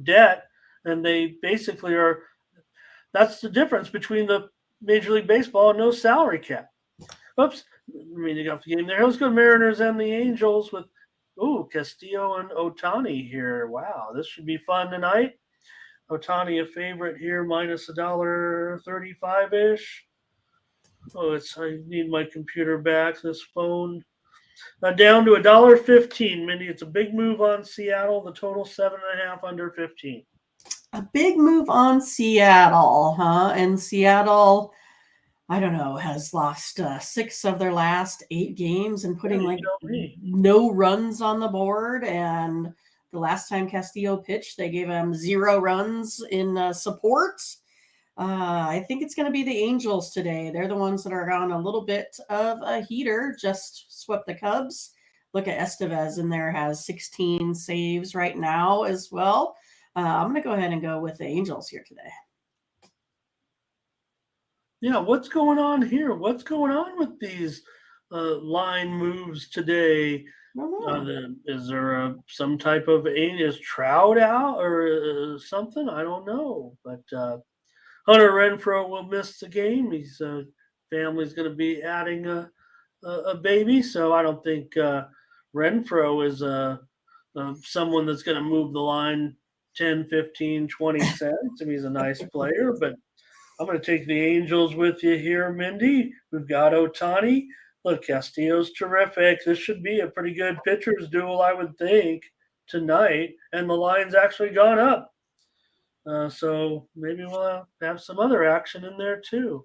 debt, and they basically are. That's the difference between the Major League Baseball and no salary cap. Oops, I mean, you got the game there. Let's go Mariners and the Angels with Castillo and Ohtani here. Wow, this should be fun tonight. Ohtani a favorite here, minus $1.35 ish. I need my computer back. This phone. Down to $1.15, Mindy. It's a big move on Seattle. The total 7.5 under 15. A big move on Seattle, huh? And Seattle, I don't know, has lost 6 of their last 8 games and putting no runs on the board. And the last time Castillo pitched, they gave him 0 runs in support. I think it's going to be the Angels today. They're the ones that are on a little bit of a heater, just swept the Cubs. Look at Estevez in there, has 16 saves right now as well. I'm going to go ahead and go with the Angels here today. Yeah, what's going on here? What's going on with these line moves today? Is there some type of is Trout out or something? I don't know. But Hunter Renfroe will miss the game. His family's going to be adding a baby, so I don't think Renfroe is someone that's going to move the line 10, 15, 20 cents. I mean, he's a nice player, but I'm going to take the Angels with you here, Mindy. We've got Ohtani. Look, Castillo's terrific. This should be a pretty good pitcher's duel, I would think, tonight. And the line's actually gone up. So maybe we'll have some other action in there, too.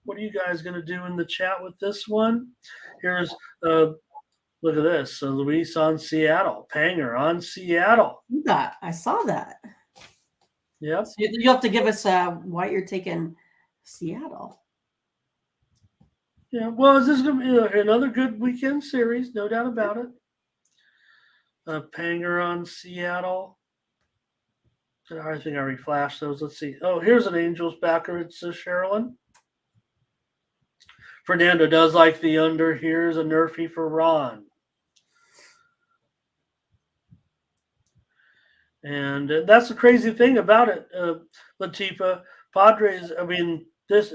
What are you guys going to do in the chat with this one? Here's look at this. So Luis on Seattle. Panger on Seattle. I saw that. Yep. So you have to give us why you're taking Seattle. Yeah, well, this is going to be another good weekend series, no doubt about it. Panger on Seattle. I think I reflashed those. Let's see. Oh, here's an Angels backer. It's Sherilyn. Fernando does like the under. Here's a Nerfy for Ron. And that's the crazy thing about it, Latifa. Padres, I mean, this,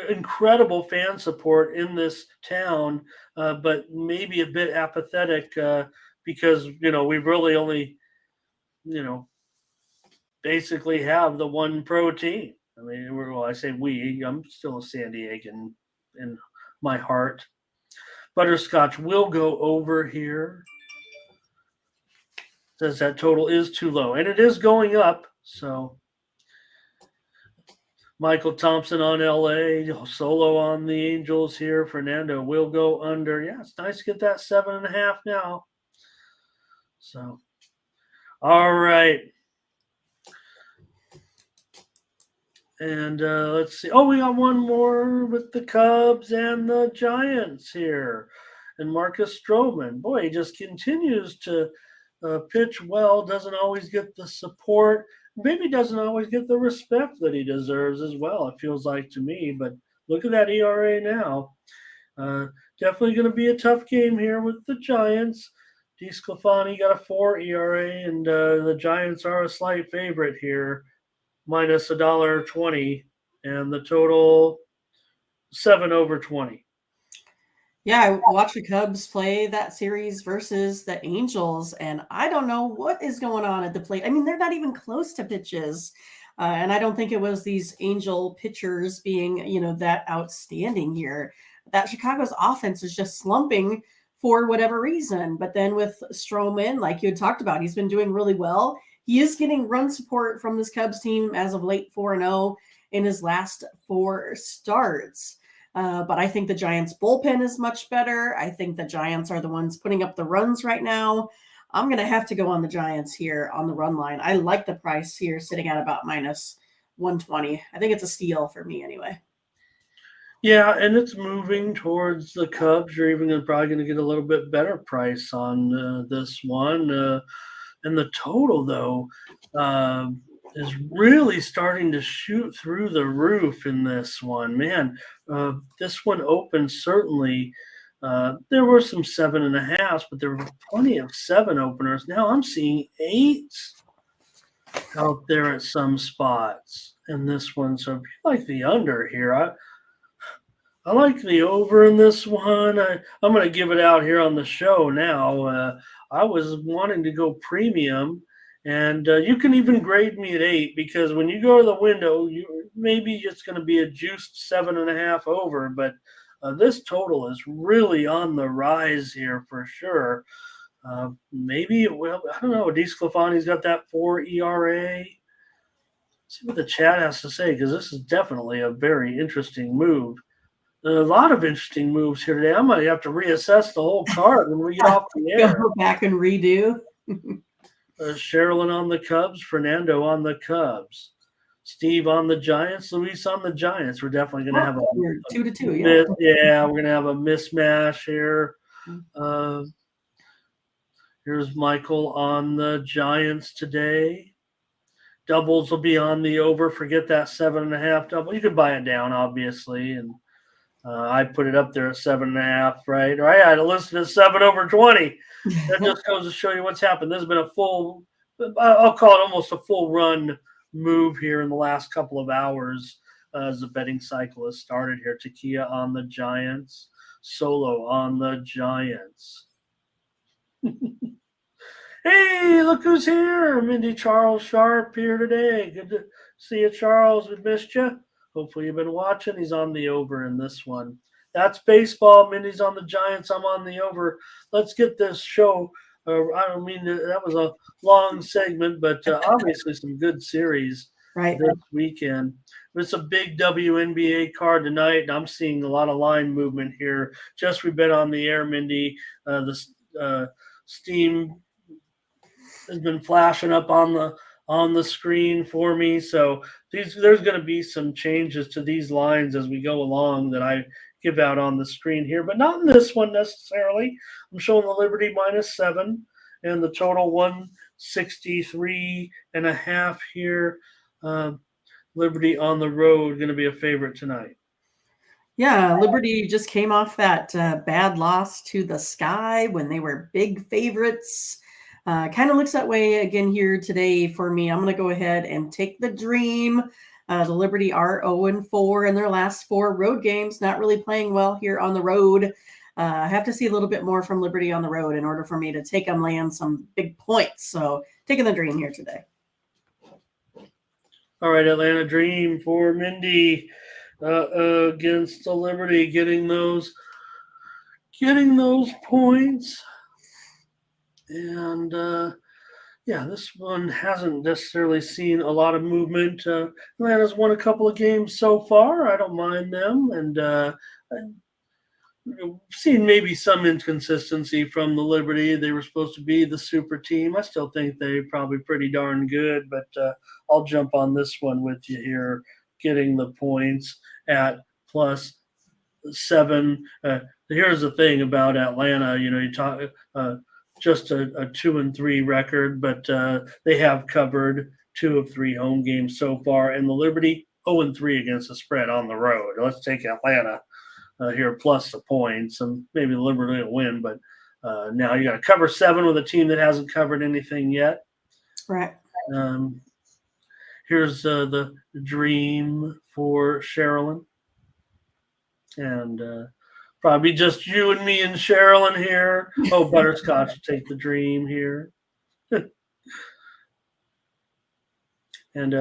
incredible fan support in this town, but maybe a bit apathetic because, we really only, basically have the one pro team. I mean, I say we, I'm still a San Diegan in my heart. Butterscotch will go over here. Says that total is too low, and it is going up. So Michael Thompson on LA, Solo on the Angels here. Fernando will go under. Yeah, it's nice to get that 7.5 now. So, all right. And let's see. Oh, we got one more with the Cubs and the Giants here. And Marcus Stroman. Boy, he just continues to pitch well, doesn't always get the support, maybe doesn't always get the respect that he deserves as well, it feels like to me. But look at that ERA now. Uh, Definitely going to be a tough game here with the Giants. DeSclafani got a 4 ERA, and the Giants are a slight favorite here, minus $1.20, and the total 7/20. Yeah, I watched the Cubs play that series versus the Angels, and I don't know what is going on at the plate. I mean, they're not even close to pitches. And I don't think it was these Angel pitchers being, that outstanding here. That Chicago's offense is just slumping for whatever reason. But then with Stroman, like you had talked about, he's been doing really well. He is getting run support from this Cubs team as of late 4-0 in his last 4 starts. But I think the Giants bullpen is much better. I think the Giants are the ones putting up the runs right now. I'm going to have to go on the Giants here on the run line. I like the price here sitting at about minus 120. I think it's a steal for me anyway. Yeah, and it's moving towards the Cubs. You're even probably going to get a little bit better price on this one. And the total, though, is really starting to shoot through the roof in this one. Man, this one opened certainly. There were some 7.5s, but there were plenty of 7 openers. Now I'm seeing 8s out there at some spots in this one. So if you like the under here, I like the over in this one. I'm going to give it out here on the show now. I was wanting to go premium, and you can even grade me at 8 because when you go to the window, maybe it's going to be a juiced 7.5 over, but this total is really on the rise here for sure. Maybe it will. I don't know. DeSclafani's got that 4 ERA. See what the chat has to say because this is definitely a very interesting move. A lot of interesting moves here today. I might have to reassess the whole card when we get off the air. Go back and redo. Sherilyn on the Cubs, Fernando on the Cubs, Steve on the Giants, Luis on the Giants. We're definitely going to have a 2-2. Yeah, yeah, we're going to have a mismatch here. Here's Michael on the Giants today. Doubles will be on the over. Forget that 7.5 double. You could buy it down, obviously, and I put it up there at 7.5, right? Or I had it listed at 7/20. That just goes to show you what's happened. This has been a full, I'll call it almost a full run move here in the last couple of hours as the betting cycle has started here. Takia on the Giants, Solo on the Giants. Hey, look who's here. Mindy Charles Sharp here today. Good to see you, Charles. We missed you. Hopefully you've been watching. He's on the over in this one. That's baseball. Mindy's on the Giants. I'm on the over. Let's get this show. I don't mean that was a long segment, but obviously some good series this weekend. It's a big WNBA card tonight, and I'm seeing a lot of line movement here. Just we've been on the air, Mindy. The Steam has been flashing up on the screen for me. So there's going to be some changes to these lines as we go along that I give out on the screen here, but not in this one necessarily. I'm showing the Liberty -7 and the total 163.5 here. Liberty on the road going to be a favorite tonight. Yeah, Liberty just came off that bad loss to the Sky when they were big favorites. Kind of looks that way again here today for me. I'm going to go ahead and take the Dream. The Liberty are 0-4 in their last 4 road games, not really playing well here on the road. I have to see a little bit more from Liberty on the road in order for me to take them land some big points. So taking the Dream here today. All right, Atlanta Dream for Mindy against the Liberty, getting those points. And yeah, this one hasn't necessarily seen a lot of movement. Atlanta's won a couple of games so far. I don't mind them, and seen maybe some inconsistency from the Liberty. They were supposed to be the super team. I still think they're probably pretty darn good, but I'll jump on this one with you here, getting the points at +7. Here's the thing about Atlanta. You talk just a 2-3 record, but they have covered 2 of 3 home games so far, and the Liberty 0-3 against the spread on the road. Let's take Atlanta here plus the points, and maybe the Liberty will win. But now you got to cover 7 with a team that hasn't covered anything yet. Right. Here's the dream for Sherilyn. And probably just you and me and Sherilyn here. Oh, Butterscotch will take the dream here. And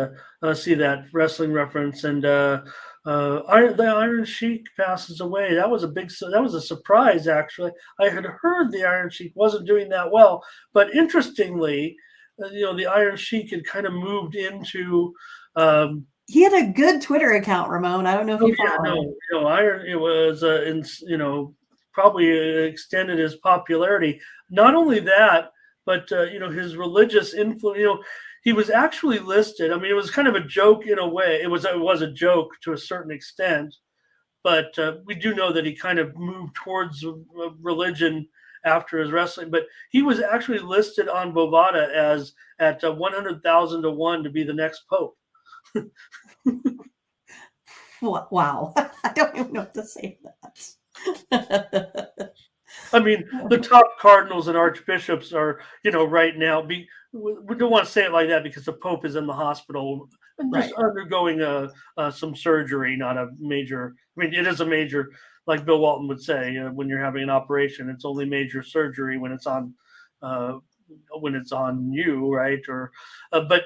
see that wrestling reference. And the Iron Sheik passes away. That was a surprise, actually. I had heard the Iron Sheik wasn't doing that well, but interestingly, the Iron Sheik had kind of moved into. He had a good Twitter account, Ramon. I don't know if you follow. No, Iron. It was, probably extended his popularity. Not only that, but his religious influence. He was actually listed. I mean, it was kind of a joke in a way. It was a joke to a certain extent, but we do know that he kind of moved towards religion after his wrestling. But he was actually listed on Bovada as at 100,000 to 1 to be the next pope. Wow. I don't even know what to say to that. I mean, the top cardinals and archbishops are, right now, we don't want to say it like that because the Pope is in the hospital and just undergoing some surgery, not a major, it is a major, like Bill Walton would say, when you're having an operation, it's only major surgery when it's on you, right? But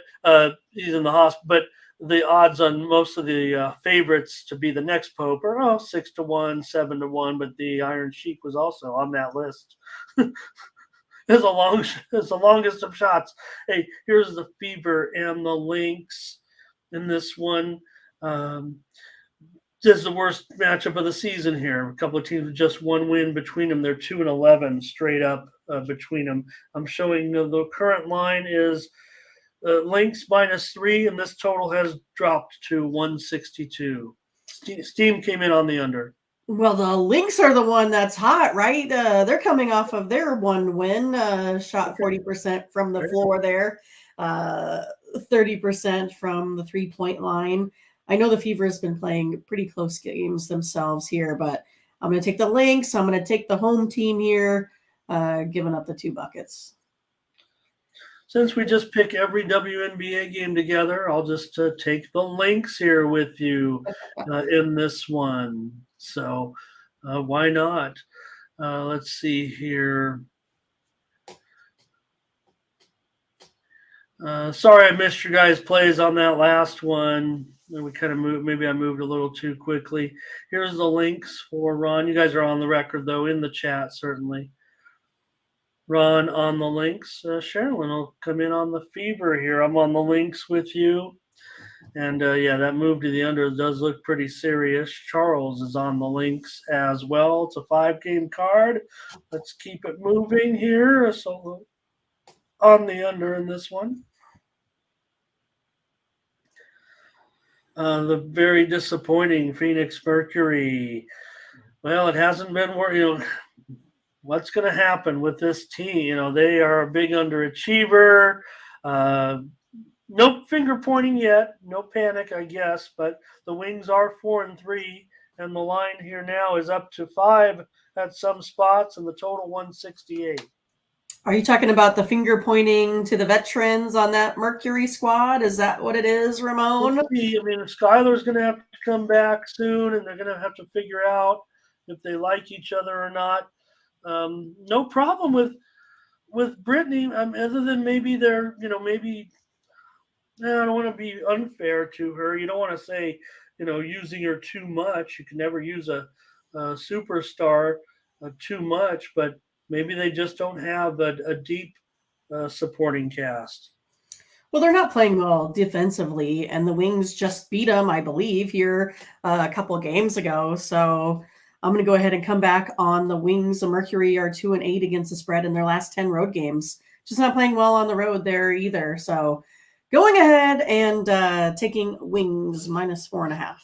he's in the hospital, but the odds on most of the favorites to be the next pope are 6 to 1, 7 to 1, but the Iron Sheik was also on that list. It's the longest of shots. Hey, here's the Fever and the Lynx in this one. This is the worst matchup of the season here. A couple of teams with just one win between them. They're 2-11 straight up between them. I'm showing the current line is Lynx -3, and this total has dropped to 162. Steam came in on the under. Well, the Lynx are the one that's hot, right? They're coming off of their one win, shot 40% from the floor there, 30% from the 3-point line. I know the Fever has been playing pretty close games themselves here, but I'm going to take the Lynx. I'm going to take the home team here, giving up the 2 buckets. Since we just pick every WNBA game together, I'll just take the Lynx here with you in this one. So why not? Let's see here. Sorry I missed your guys' plays on that last one. We kind of moved. Maybe I moved a little too quickly. Here's the Lynx for Ron. You guys are on the record, though, in the chat, certainly. Ron on the Lynx. Sherilyn will come in on the Fever here. I'm on the Lynx with you. And, that move to the under does look pretty serious. Charles is on the Lynx as well. It's a 5-game card. Let's keep it moving here. So on the under in this one. The very disappointing Phoenix Mercury. Well, it hasn't been what's going to happen with this team? They are a big underachiever. No finger pointing yet. No panic, I guess. But the Wings are 4-3, and the line here now is up to 5 at some spots, and the total 168. Are you talking about the finger pointing to the veterans on that Mercury squad? Is that what it is, Ramon? Skylar's going to have to come back soon, and they're going to have to figure out if they like each other or not. No problem with Brittany, other than maybe they're, maybe I don't want to be unfair to her. You don't want to say, using her too much. You can never use a superstar too much, but maybe they just don't have a deep supporting cast. Well, they're not playing well defensively, and the Wings just beat them, I believe, here a couple of games ago. So I'm going to go ahead and come back on the Wings. The Mercury are 2-8 against the spread in their last 10 road games. Just not playing well on the road there either. So going ahead and taking Wings -4.5.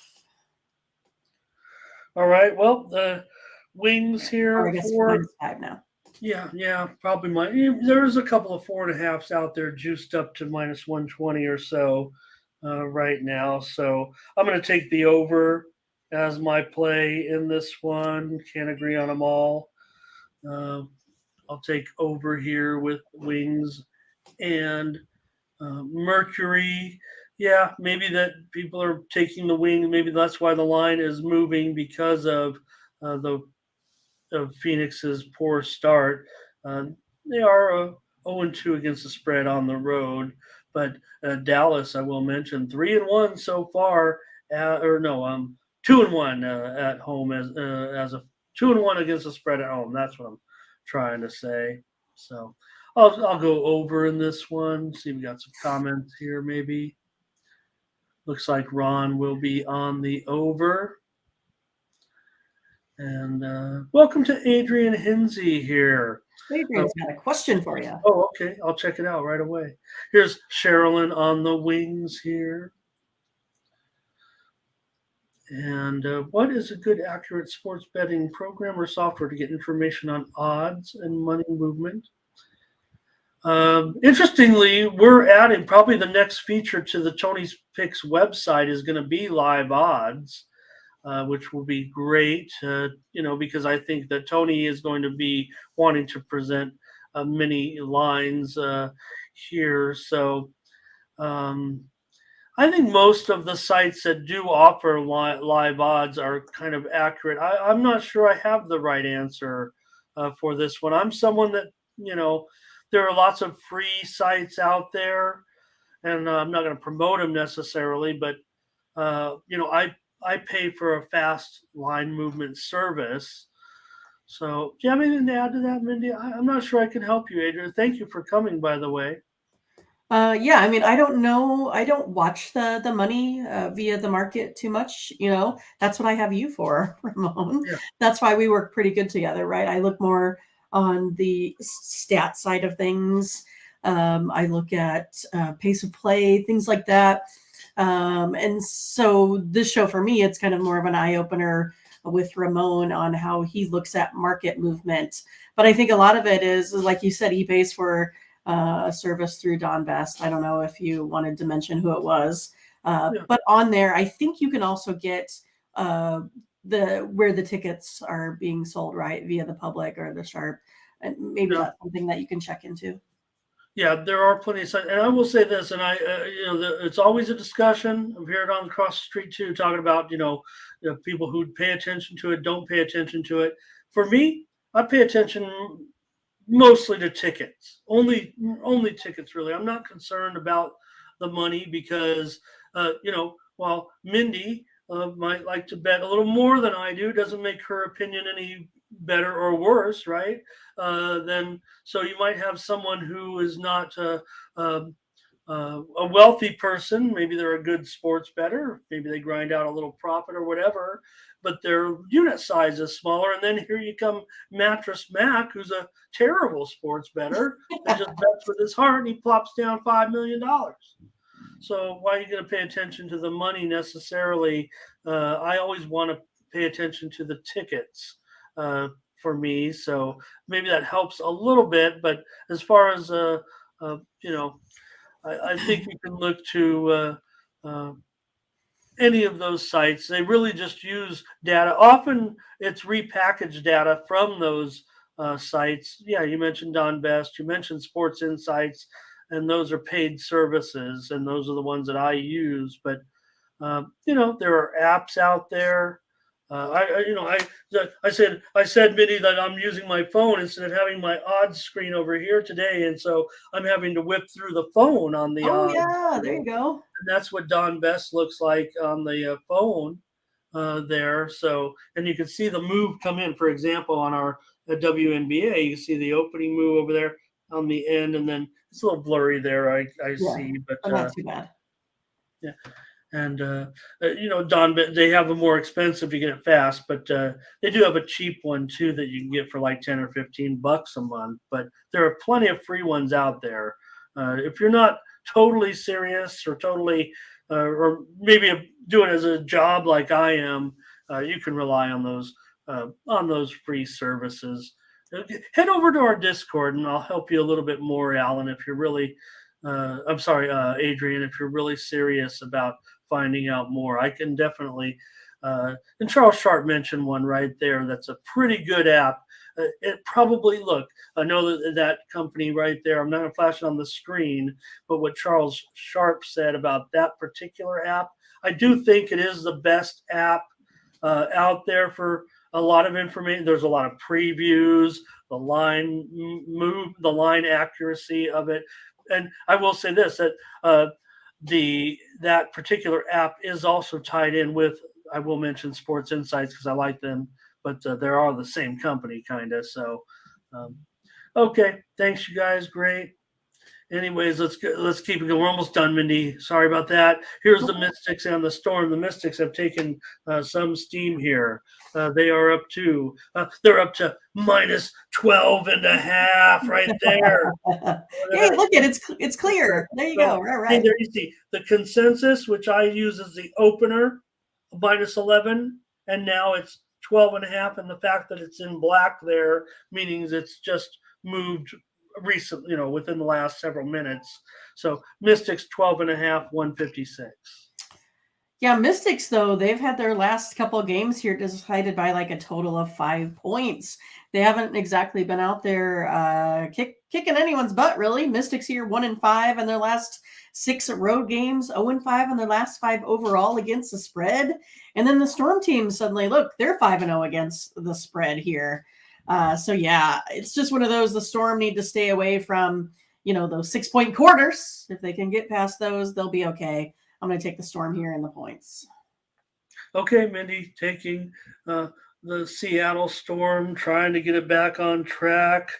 All right. Well, the Wings Or I here guess for -5 now. yeah, probably there's a couple of 4.5s out there juiced up to -120 or so right now. So I'm going to take the over as my play in this one. Can't agree on them all. Uh, I'll take over here with Wings and Mercury. Yeah, maybe that people are taking the wing. Maybe that's why the line is moving because the of Phoenix's poor start. They are 0-2 against the spread on the road, but Dallas, I will mention, 3-1 so far, or no, 2-1 at home as a 2-1 against the spread at home. That's what I'm trying to say. So I'll go over in this one. See, we got some comments here. Maybe looks like Ron will be on the over. And welcome to Adrian Hinsey here. Adrian's got a question for you. Oh, okay. I'll check it out right away. Here's Sherilyn on the Wings here. And what is a good, accurate sports betting program or software to get information on odds and money movement? Interestingly, we're adding probably the next feature to the Tony's Picks website is going to be live odds. Which will be great, because I think that Tony is going to be wanting to present many lines here. So I think most of the sites that do offer live odds are kind of accurate. I'm not sure I have the right answer for this one. I'm someone that, there are lots of free sites out there, and I'm not going to promote them necessarily, but, I pay for a fast line movement service. So, do you have anything to add to that, Mindy? I'm not sure I can help you, Adrian. Thank you for coming, by the way. Yeah, I mean, I don't know. I don't watch the money via the market too much. That's what I have you for, Ramon. Yeah. That's why we work pretty good together, right? I look more on the stat side of things. I look at pace of play, things like that. And so this show for me, it's kind of more of an eye opener with Ramon on how he looks at market movement. But I think a lot of it is, like you said, he pays for a service through Don Best. I don't know if you wanted to mention who it was, but on there, I think you can also get where the tickets are being sold, right, via the Public or the Sharp, and maybe that's something that you can check into. Yeah, there are plenty of sites, and I will say this, and it's always a discussion. I'm hearing it on across the street too, talking about people who pay attention to it, don't pay attention to it. For me, I pay attention mostly to tickets, only tickets really. I'm not concerned about the money because while Mindy might like to bet a little more than I do, doesn't make her opinion any better or worse, right? Then so you might have someone who is not a wealthy person. Maybe they're a good sports bettor. Maybe they grind out a little profit or whatever, but their unit size is smaller. And then here you come Mattress Mac, who's a terrible sports bettor and just bets with his heart, and he plops down $5 million. So why are you going to pay attention to the money necessarily? I always want to pay attention to the tickets for me. So maybe that helps a little bit. But as far as I think you can look to any of those sites. They really just use data. Often it's repackaged data from those sites. Yeah, you mentioned Don Best, you mentioned Sports Insights, and those are paid services, and those are the ones that I use. But there are apps out there. I said, Minnie, that I'm using my phone instead of having my odds screen over here today, and so I'm having to whip through the phone on the odds. Yeah, there you go. And that's what Don Best looks like on the phone there. So, and you can see the move come in. For example, on our WNBA, you can see the opening move over there on the end, and then it's a little blurry there. I see, but not too bad. Yeah. And Don, they have a more expensive to get it fast, but they do have a cheap one too that you can get for like 10 or $15 a month. But there are plenty of free ones out there. If you're not totally serious or totally, or maybe do it as a job like I am, you can rely on those free services. Head over to our Discord, and I'll help you a little bit more, Alan. If you're really, I'm sorry, Adrian, if you're really serious about finding out more. I can definitely, and Charles Sharp mentioned one right there. That's a pretty good app. It probably, look, I know that company right there. I'm not going to flash it on the screen, but what Charles Sharp said about that particular app, I do think it is the best app out there for a lot of information. There's a lot of previews, the line the line accuracy of it. And I will say this, that that particular app is also tied in with, I will mention Sports Insights because I like them, but they are the same company kind of. So okay, thanks you guys, great. Anyways, let's keep it going. We're almost done, Mindy. Sorry about that. Here's the Mystics and the Storm. The Mystics have taken some steam here. They are up to they're up to minus 12.5 right there. Hey, look at it's clear. There you go. All right. There you see the consensus, which I use as the opener, minus 11, and now it's 12.5. And the fact that it's in black there means it's just moved recently, within the last several minutes. So Mystics 12.5, 156. Yeah, Mystics, though, they've had their last couple of games here decided by like a total of 5 points. They haven't exactly been out there kicking anyone's butt, really. Mystics here 1-5 in their last 6 road games, 0-5 in their last 5 overall against the spread. And then the Storm team suddenly, look, they're 5-0 against the spread here. So yeah, it's just one of those. The Storm need to stay away from, those 6-point quarters. If they can get past those, they'll be okay. I'm going to take the Storm here in the points. Okay, Mindy, taking the Seattle Storm, trying to get it back on track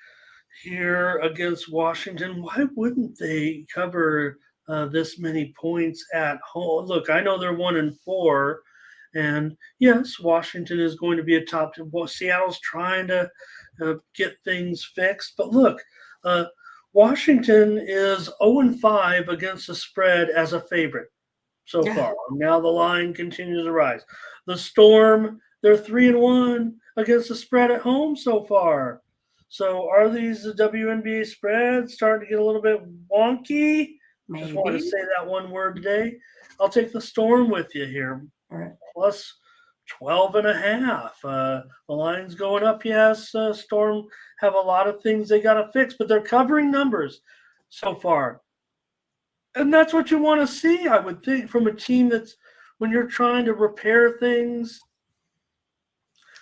here against Washington. Why wouldn't they cover this many points at home? Look, I know they're 1-4. And yes, Washington is going to be a top team. Well, Seattle's trying to get things fixed. But look, Washington is 0-5 against the spread as a favorite so far. Now the line continues to rise. The Storm, they're 3-1 against the spread at home so far. So are these the WNBA spreads starting to get a little bit wonky? Maybe. Just wanted to say that one word today. I'll take the Storm with you here. All right. Plus 12.5. The line's going up. Yes, Storm have a lot of things they got to fix, but they're covering numbers so far. And that's what you want to see, I would think, from a team that's, when you're trying to repair things,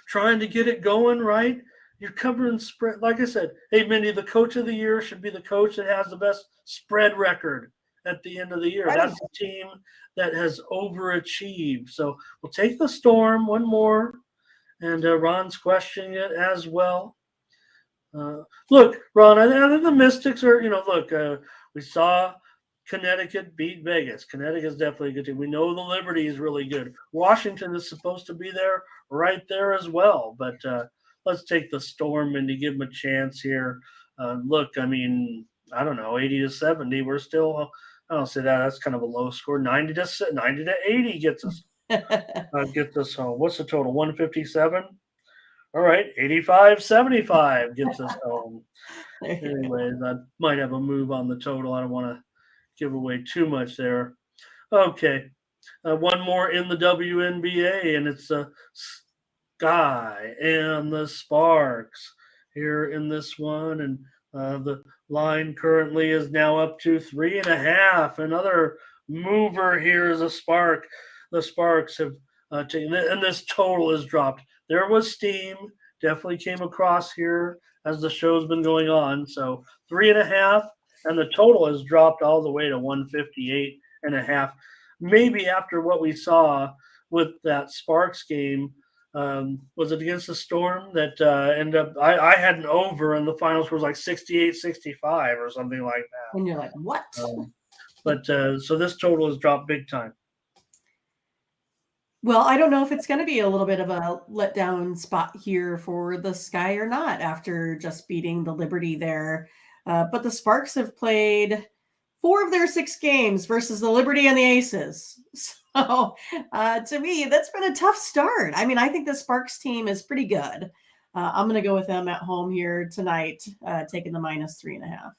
trying to get it going right, you're covering spread. Like I said, hey, Mindy, the coach of the year should be the coach that has the best spread record at the end of the year. Right. That's a team that has overachieved. So we'll take the Storm, one more. And Ron's questioning it as well. Look, Ron, I think the Mystics are, we saw Connecticut beat Vegas. Connecticut's definitely a good team. We know the Liberty is really good. Washington is supposed to be there, right there as well. But let's take the Storm and to give them a chance here. Look, I mean, I don't know, 80-70. We're still, I don't say that. That's kind of a low score. 90-80 gets us home. What's the total? 157. All right, 85-75 gets us home. Anyways, I might have a move on the total. I don't want to give away too much there. Okay, one more in the WNBA, and it's Sky and the Sparks here in this one, and the line currently is now up to 3.5. Another mover here is a Spark. The Sparks have taken, and this total is dropped. There was steam, definitely came across here as the show's been going on. So 3.5, and the total has dropped all the way to 158.5. Maybe after what we saw with that Sparks game, was it against the Storm that ended up, I had an over and the finals was like 68-65 or something like that. And you're like, what? But so this total has dropped big time. Well, I don't know if it's going to be a little bit of a letdown spot here for the Sky or not after just beating the Liberty there. But the Sparks have played 4 of their 6 games versus the Liberty and the Aces. So to me, that's been a tough start. I mean, I think the Sparks team is pretty good. I'm going to go with them at home here tonight, taking the -3.5.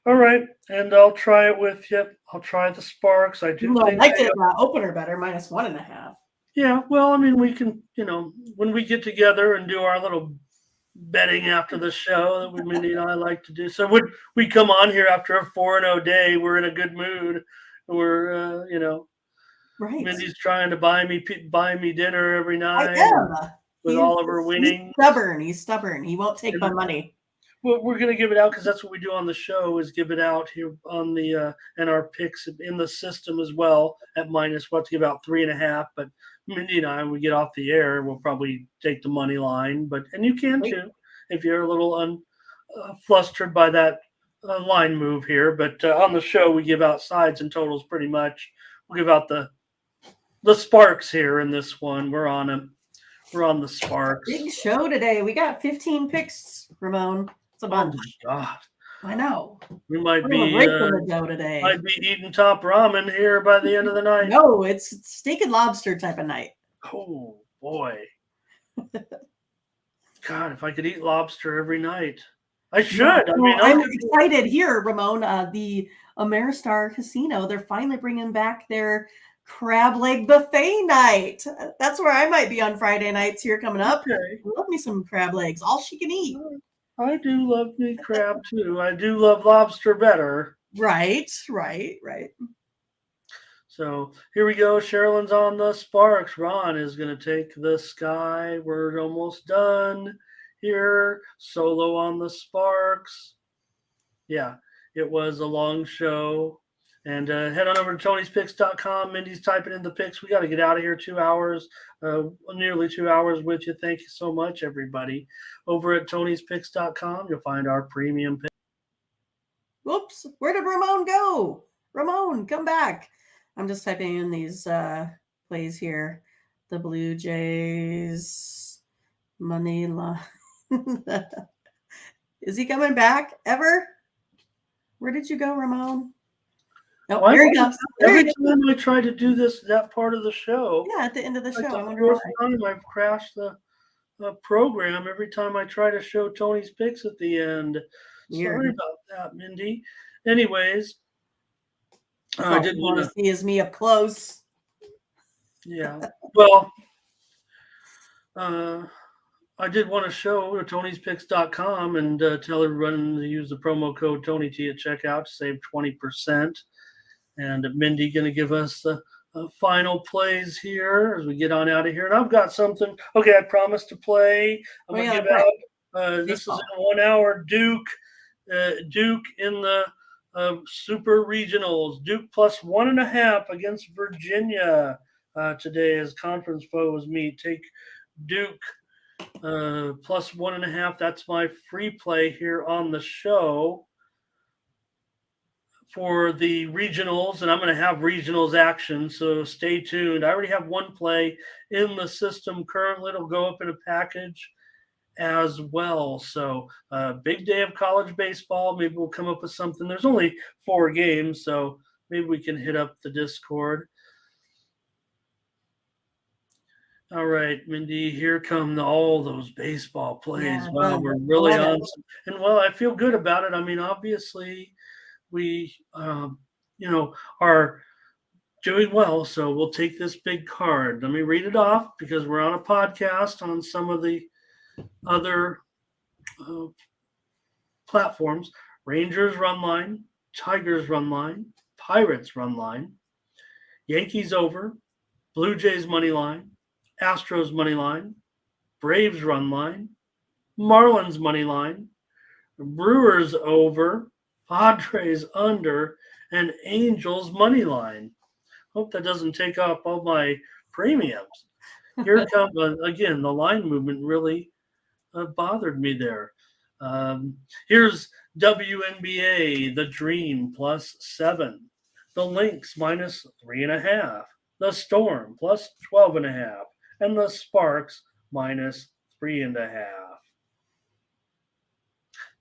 All right, and I'll try it with you. I'll try the Sparks. I do I think liked they it opener better, -1.5. Yeah, well, I mean, we can, when we get together and do our little betting after the show that Mindy and I like to do. So when we come on here after a 4-0 day, we're in a good mood. We're, Right. Mindy's trying to buy me dinner every I night am. with all of her He's winnings. stubborn. He's stubborn. He won't take my money. Well, we're going to give it out because that's what we do on the show is give it out here on the and our picks in the system as well at minus. We'll have to give out 3.5, but Mindy and I, when we get off the air, we'll probably take the money line. And you can too if you're a little flustered by that line move here. But on the show, we give out sides and totals pretty much. We'll give out the Sparks here in this one. We're on them. We're on the Sparks. Big show today. We got 15 picks, Ramon. It's a bunch. Oh my God. I know. We might We're be break from the dough today. Might be eating top ramen here by the end of the night. No, it's steak and lobster type of night. Oh boy. God, if I could eat lobster every night. I should. I'm excited here, Ramon. The Ameristar Casino, they're finally bringing back their crab leg buffet night. That's where I might be on Friday nights here coming up. Okay. Love me some crab legs. All she can eat. I do love me crab too. I do love lobster better. Right. So here we go. Sherilyn's on the Sparks. Ron is going to take the Sky. We're almost done here. Solo on the Sparks. Yeah, it was a long show. And head on over to Tony'sPicks.com. Mindy's typing in the picks. We got to get out of here. 2 hours, nearly 2 hours with you. Thank you so much, everybody. Over at Tony'sPicks.com, you'll find our premium picks. Whoops. Where did Ramon go? Ramon, come back. I'm just typing in these plays here. The Blue Jays money line. Is he coming back ever? Where did you go, Ramon? Oh, there he goes. Every time I try to do that part of the show. Yeah, at the end of the show. I wonder why. I've crashed the program every time I try to show Tony's picks at the end. Weird. Sorry about that, Mindy. Anyways, I didn't want to see his me up close. Yeah. Well, I did want to show Tony'sPicks.com and tell everyone to use the promo code TonyT at checkout to save 20%. And Mindy going to give us the final plays here as we get on out of here. And I've got something. Okay, I promised to play. I'm going to give out. This is in 1 hour. Duke in the Super Regionals. Duke plus 1.5 against Virginia today as conference foes meet. Take Duke plus 1.5. That's my free play here on the show for the regionals, and I'm going to have regionals action, so stay tuned. I already have one play in the system currently. It'll go up in a package as well. So big day of college baseball. Maybe we'll come up with something. There's only 4 games, so maybe we can hit up the Discord. All right, Mindy, here come all those baseball plays. Yeah, wow, we're really on. And, well, I feel good about it. I mean, obviously, we, are doing well. So we'll take this big card. Let me read it off because we're on a podcast on some of the other platforms. Rangers run line, Tigers run line, Pirates run line, Yankees over, Blue Jays money line, Astros money line, Braves run line, Marlins money line, Brewers over, Padres under, and Angels money line. Hope that doesn't take up all my premiums. Here comes again. The line movement really bothered me there. Here's WNBA, the Dream plus 7, the Lynx minus 3.5, the Storm plus 12.5, and the Sparks minus 3.5.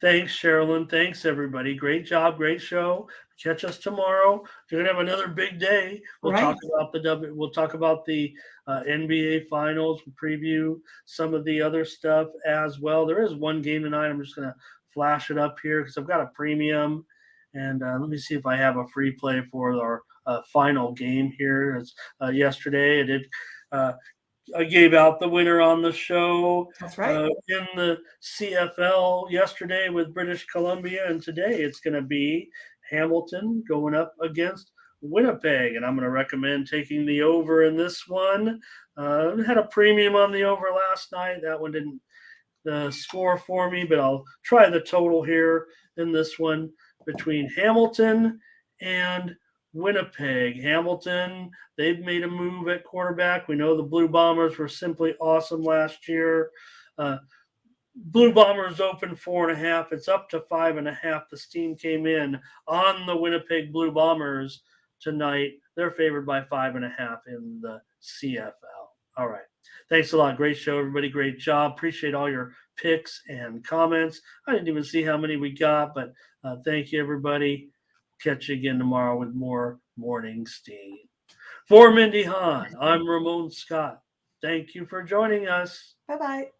Thanks, Sherilyn. Thanks, everybody. Great job. Great show. Catch us tomorrow. We're gonna have another big day. We'll Right. talk about We'll talk about the NBA Finals. We'll preview some of the other stuff as well. There is one game tonight. I'm just gonna flash it up here because I've got a premium, and let me see if I have a free play for our final game here. It's yesterday. I did. I gave out the winner on the show. That's right. In the CFL yesterday with British Columbia, and today it's going to be Hamilton going up against Winnipeg, and I'm going to recommend taking the over in this one. Had a premium on the over last night. That one didn't score for me, but I'll try the total here in this one between Hamilton and Winnipeg. Hamilton, they've made a move at quarterback. We know the Blue Bombers were simply awesome last year. Blue Bombers open 4.5. It's up to 5.5. The steam came in on the Winnipeg Blue Bombers tonight. They're favored by 5.5 in the CFL. All right. Thanks a lot. Great show, everybody. Great job. Appreciate all your picks and comments. I didn't even see how many we got, but thank you, everybody. Catch you again tomorrow with more Morning Steam. For Mindy Hahne, I'm Ramon Scott. Thank you for joining us. Bye-bye.